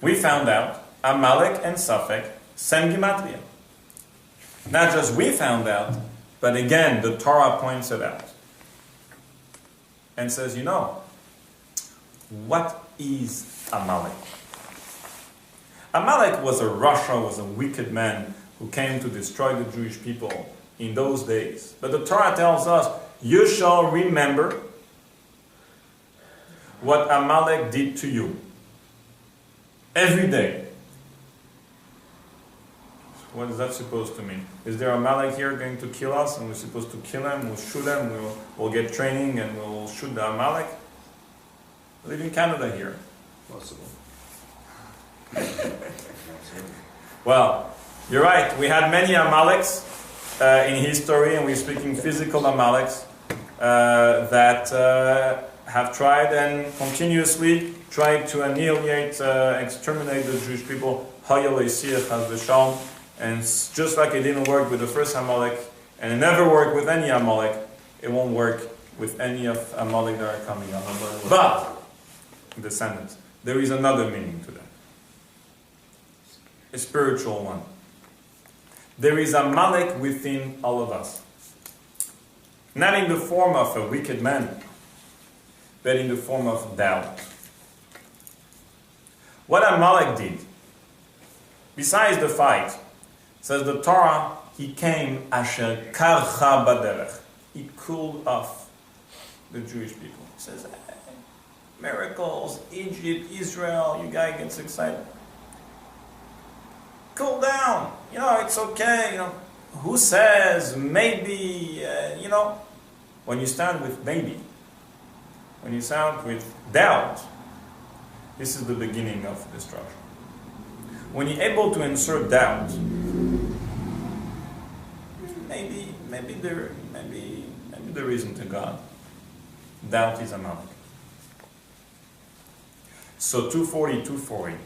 We found out Amalek and Safek, same Gematria. Not just we found out, but again, the Torah points it out. And says, you know, what is Amalek? Amalek was a wicked man who came to destroy the Jewish people in those days. But the Torah tells us, you shall remember what Amalek did to you. Every day. What is that supposed to mean? Is there Amalek here going to kill us and we're supposed to kill him, we'll shoot him, we'll get training and we'll shoot the Amalek? We live in Canada here. Possible. Well, you're right. We had many Amaleks in history, and we're speaking physical Amaleks that have tried and continuously tried to annihilate, exterminate the Jewish people. And just like it didn't work with the first Amalek, and it never worked with any Amalek, it won't work with any of Amalek that are coming up. But, descendants, there is another meaning to that. A spiritual one. There is Amalek within all of us. Not in the form of a wicked man, but in the form of doubt. What Amalek did, besides the fight, says the Torah, he came asher karcha baderech. He cooled off the Jewish people. He says, hey, miracles, Egypt, Israel, you guys get excited. Cool down. You know, it's okay. You know, who says maybe, you know, when you start with maybe, when you start with doubt, this is the beginning of destruction. When you're able to insert doubt, maybe there isn't a God. Doubt is Amalek. So 240,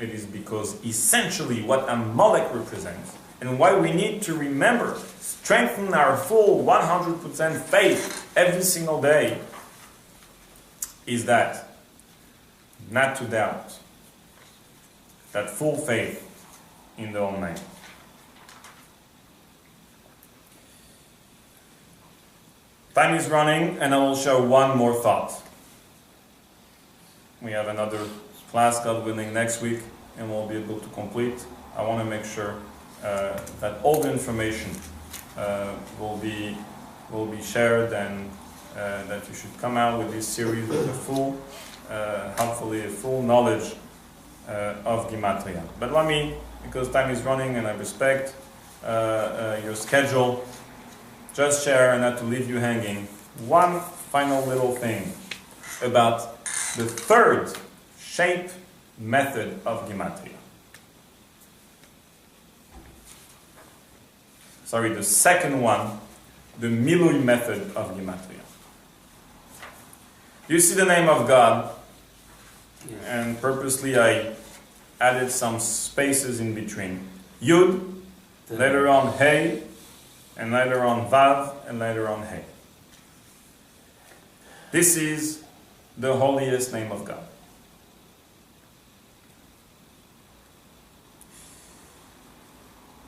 it is because essentially what Amalek represents, and why we need to remember, strengthen our full 100% faith every single day, is that not to doubt, that full faith in the Almighty. Time is running, and I will share one more thought. We have another class, God willing, next week, and we'll be able to complete. I want to make sure that all the information will be shared, and that you should come out with this series with a full, hopefully a full knowledge of Gematria. But let me, because time is running and I respect your schedule, just share, and not to leave you hanging, one final little thing about the third shape method of Gematria. Sorry, the second one, the Milui method of Gematria. You see the name of God, and purposely I added some spaces in between. Yud, later on Hey, and later on Vav, and later on Hey. This is the holiest name of God.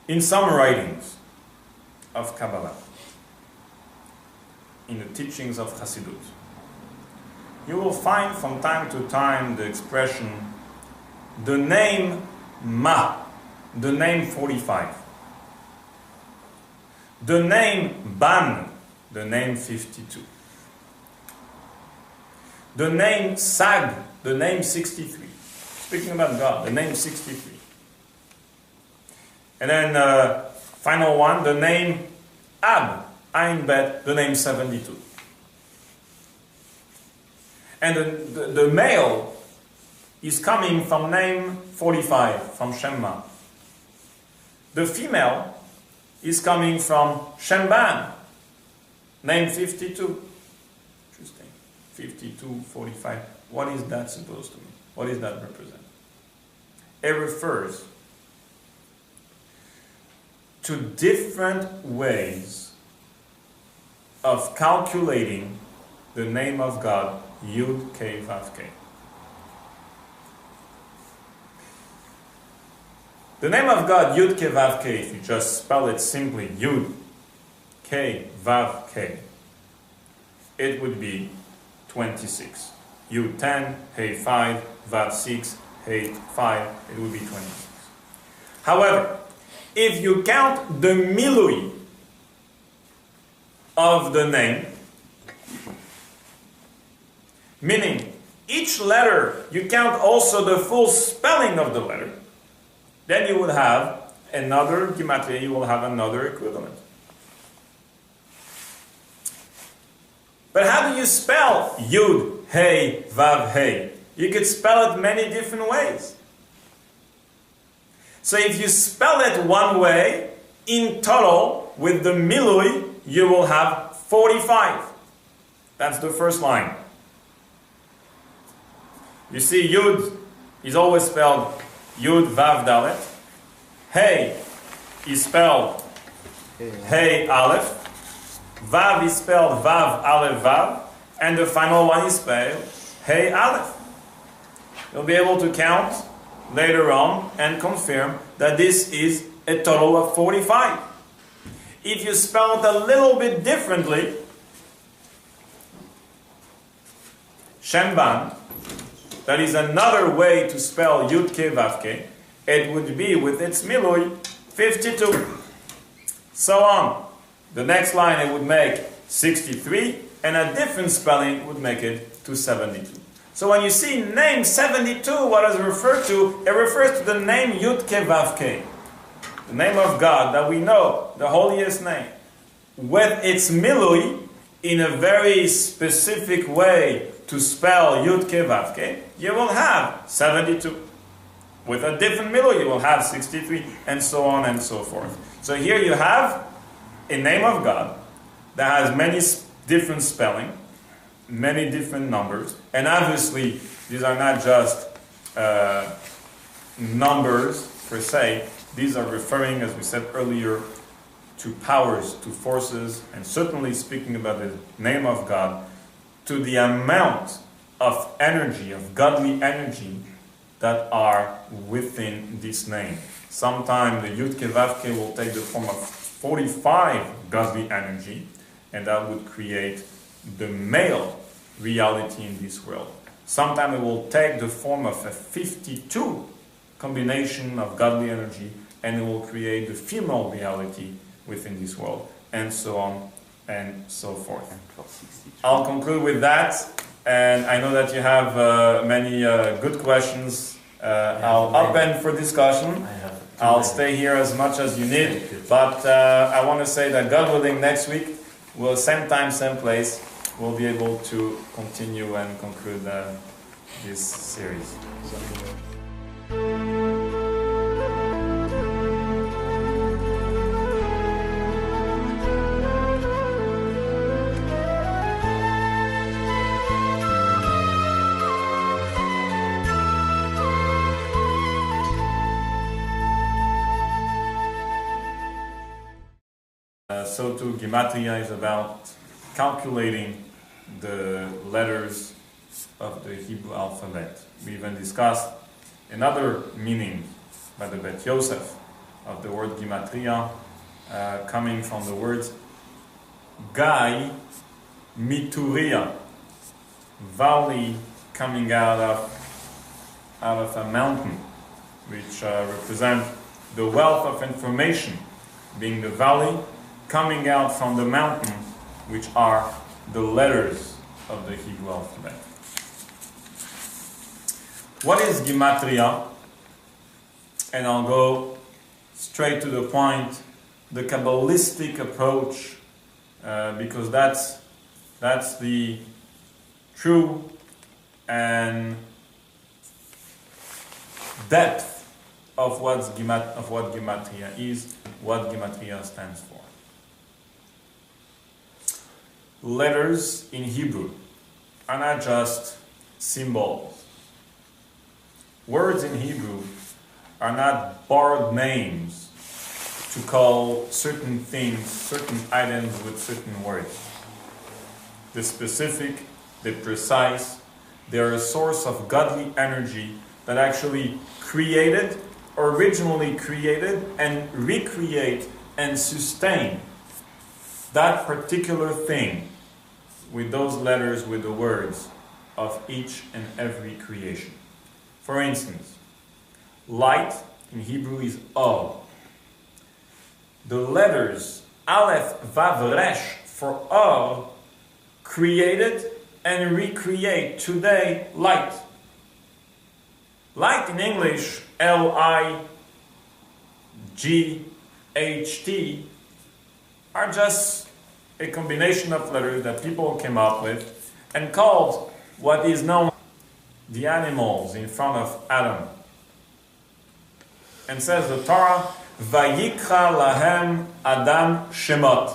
In some writings of Kabbalah, in the teachings of Chassidut, you will find from time to time the expression, the name Ma, the name 45. The name Ban, the name 52. The name Sag, the name 63. Speaking about God, the name 63. And then final one, the name Ab, Ein Bet, the name 72. And the male is coming from name 45, from Shemma. The female is coming from Shemban, name 52. Interesting. 52, 45. What is that supposed to mean? What does that represent? It refers to different ways of calculating the name of God, Yud K Vav K. The name of God, Yud K Vav K, if you just spell it simply, Yud K Vav K, it would be 26. Yud 10, Hey 5, Vav 6, Hey 5, it would be 26. However, if you count the milui of the name, meaning each letter, you count also the full spelling of the letter, then you would have another Gematria, you will have another equivalent. But how do you spell Yud, Hey, Vav, Hey? You could spell it many different ways. So if you spell it one way, in total, with the Milui, you will have 45. That's the first line. You see, Yud is always spelled Yud Vav Dalet. Hey is spelled Hey Aleph. Vav is spelled Vav Aleph Vav. And the final one is spelled Hey Aleph. You'll be able to count later on and confirm that this is a total of 45. If you spell it a little bit differently, Shemban, that is another way to spell Yud Ke Vav Ke, it would be with its Milui 52. So on. The next line it would make 63, and a different spelling would make it to 72. So when you see name 72, what does it refer to? It refers to the name Yud Ke Vav Ke, the name of God that we know, the holiest name, with its Milui in a very specific way to spell Yud Ke Vav Ke, you will have 72. With a different Milui, you will have 63, and so on and so forth. So here you have a name of God that has many different spelling, many different numbers, and obviously these are not just numbers per se. These are referring, as we said earlier, to powers, to forces, and certainly speaking about the name of God, to the amount of energy, of godly energy that are within this name. Sometimes the Yud Ke Vav Ke will take the form of 45 godly energy, and that would create the male reality in this world. Sometimes it will take the form of a 52 combination of godly energy, and it will create the female reality within this world, and so on and so forth. I'll conclude with that, and I know that you have many good questions. I'll open for discussion. I'll stay here as much as you need, but I want to say that God willing, next week, we'll same time, same place, we'll be able to continue and conclude this series. So too, Gematria is about calculating the letters of the Hebrew alphabet. We even discussed another meaning by the Bet Yosef of the word Gematria, coming from the words Gai Mituria, valley coming out of a mountain, which represent the wealth of information, being the valley coming out from the mountain, which are the letters of the Hebrew alphabet. What is Gematria? And I'll go straight to the point, the kabbalistic approach, because that's the true and depth of what Gematria is, what Gematria stands for. Letters in Hebrew are not just symbols. Words in Hebrew are not borrowed names to call certain things, certain items with certain words. The specific, the precise, they're a source of godly energy that actually originally created and recreate and sustain that particular thing with those letters, with the words of each and every creation. For instance, light in Hebrew is O. The letters Aleph, Vav, Resh for O created and recreate today light. Light in English, L-I-G-H-T, are just a combination of letters that people came up with and called what is known the animals in front of Adam. And says the Torah, Vayikra lahem Adam Shemot.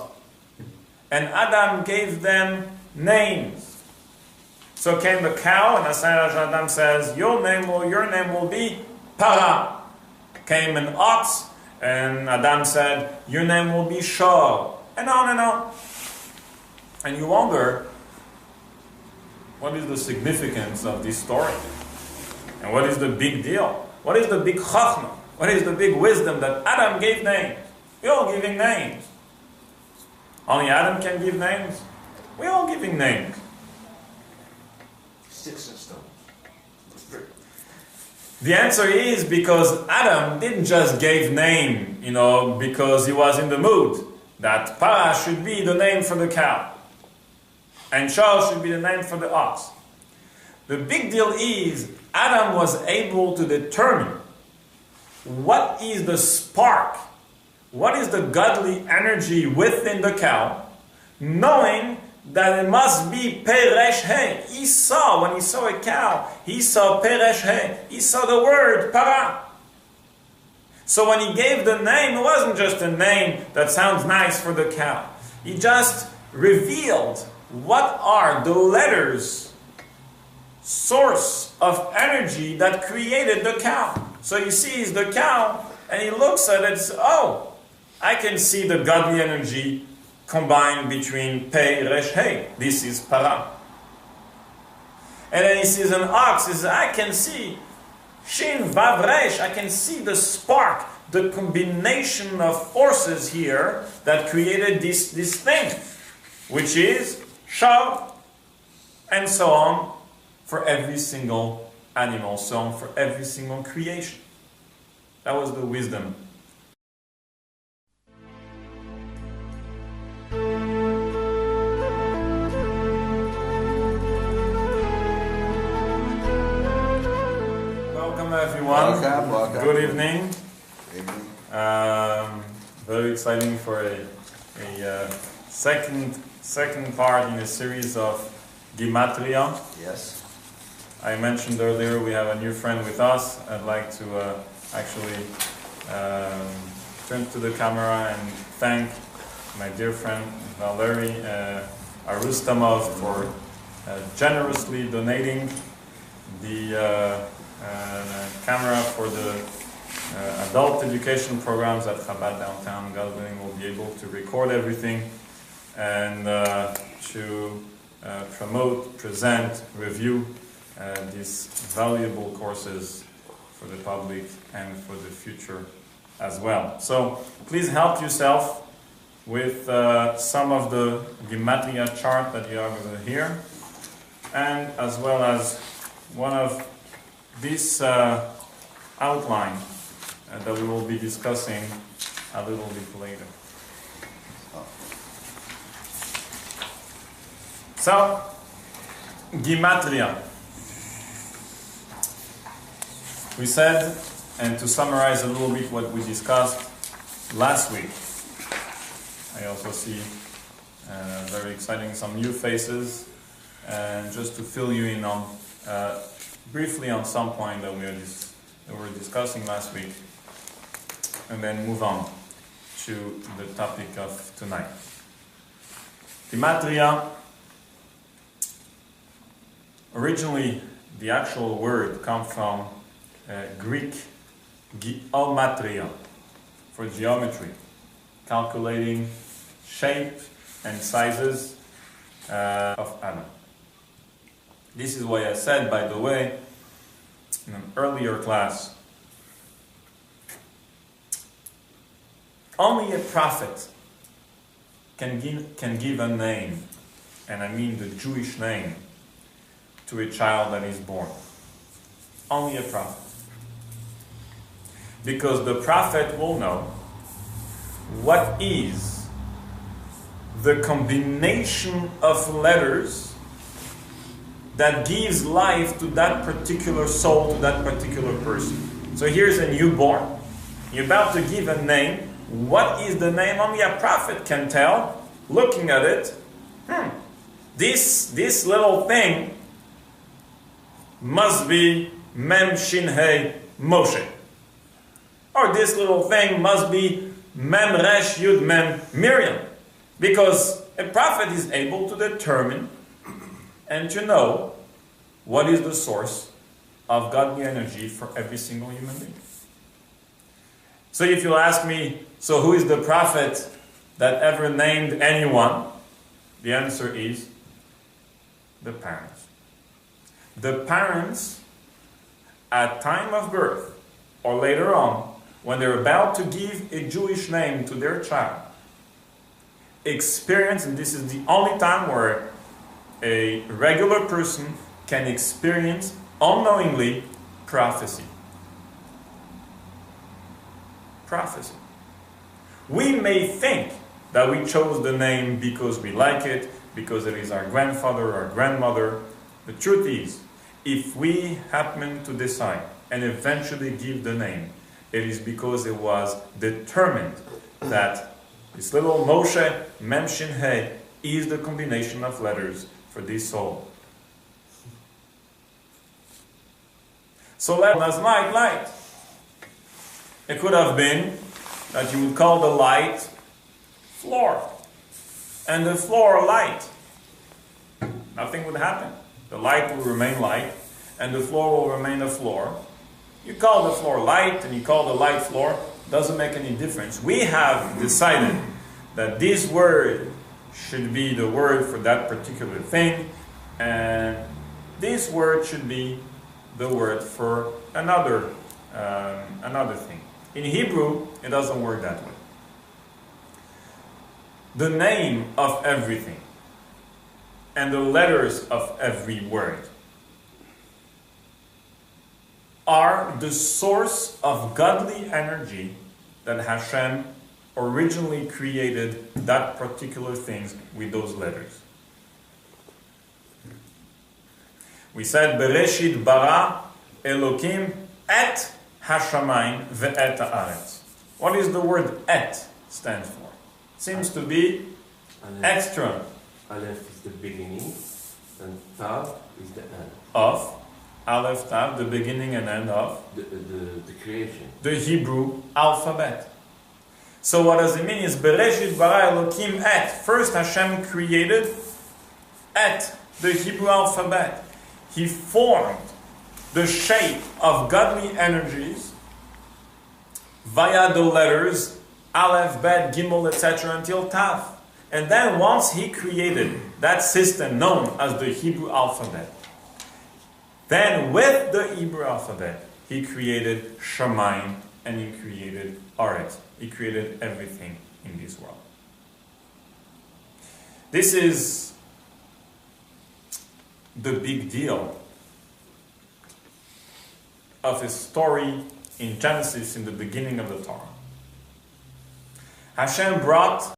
And Adam gave them names. So came the cow, and Adam says, your name will be Para. Came an ox, and Adam said, your name will be Shor. And on and on. And you wonder, what is the significance of this story? And what is the big deal? What is the big chachma? What is the big wisdom that Adam gave names? We're all giving names. Only Adam can give names? We're all giving names. Sticks and stones. The answer is because Adam didn't just give name, because he was in the mood. That Para should be the name for the cow. And Shor should be the name for the ox. The big deal is Adam was able to determine what is the spark, what is the godly energy within the cow, knowing that it must be Peresh He. He saw, when he saw a cow, he saw Peresh He. He saw the word Para. So when he gave the name, it wasn't just a name that sounds nice for the cow. He just revealed what are the letters, source of energy that created the cow. So he sees the cow and he looks at it and says, oh, I can see the godly energy combined between Pe, Resh, He. This is Para. And then he sees an ox, he says, I can see Shin, Vav, Resh. I can see the spark, the combination of forces here that created this thing, which is Shor, and so on for every single animal, so on for every single creation. That was the wisdom. Welcome everyone. Welcome. Good evening. Very exciting for a second part in a series of Gematria. Yes. I mentioned earlier we have a new friend with us. I'd like to actually turn to the camera and thank my dear friend Valery Arustamov for generously donating the camera for the adult education programs at Chabad Downtown. God willing, we'll be able to record everything and to promote, present, review these valuable courses for the public and for the future as well. So please help yourself with some of the Gematria chart that you are going to hear, and as well as one of this outline that we will be discussing a little bit later. So, Gematria. We said, and to summarize a little bit what we discussed last week, I also see very exciting some new faces, and just to fill you in on briefly on some point that we were discussing last week, and then move on to the topic of tonight. Gematria. Originally, the actual word comes from Greek geomatria, for geometry, calculating shape and sizes of atom. This is why I said, by the way, in an earlier class, only a prophet can give a name, and I mean the Jewish name, to a child that is born. Only a prophet. Because the prophet will know what is the combination of letters that gives life to that particular soul, to that particular person. So here's a newborn. You're about to give a name. What is the name? Only a prophet can tell, looking at it. This little thing must be Mem Shin He Moshe. Or this little thing must be Mem Resh Yud Mem Miriam. Because a prophet is able to determine and to know what is the source of godly energy for every single human being. So if you'll ask me, so who is the prophet that ever named anyone? The answer is the parents. The parents, at time of birth, or later on, when they're about to give a Jewish name to their child, experience, and this is the only time where a regular person can experience unknowingly prophecy. Prophecy. We may think that we chose the name because we like it, because it is our grandfather or grandmother. The truth is, if we happen to decide and eventually give the name, it is because it was determined that this little Moshe Mem Shin He is the combination of letters for this soul. So let us light. It could have been that you would call the light floor, and the floor light. Nothing would happen. The light will remain light, and the floor will remain a floor. You call the floor light, and you call the light floor, doesn't make any difference. We have decided that this word should be the word for that particular thing, and this word should be the word for another thing. In Hebrew, it doesn't work that way. The name of everything and the letters of every word are the source of godly energy that Hashem originally created that particular things with those letters. We said, Bereshit bara Elokim et hashamayim ve'et haaretz. What is the word et stand for? Seems to be extra. Aleph is the beginning, and Tav is the end. Of Aleph, Tav, the beginning and end of the creation. the Hebrew alphabet. So what does it mean? Is Bereshit bara Elokim et. First Hashem created et, the Hebrew alphabet. He formed the shape of godly energies via the letters Aleph, Bet, Gimel, etc. until Tav. And then once he created that system known as the Hebrew alphabet, then with the Hebrew alphabet, he created Shamayim and he created Aretz. He created everything in this world. This is the big deal of a story in Genesis in the beginning of the Torah. Hashem brought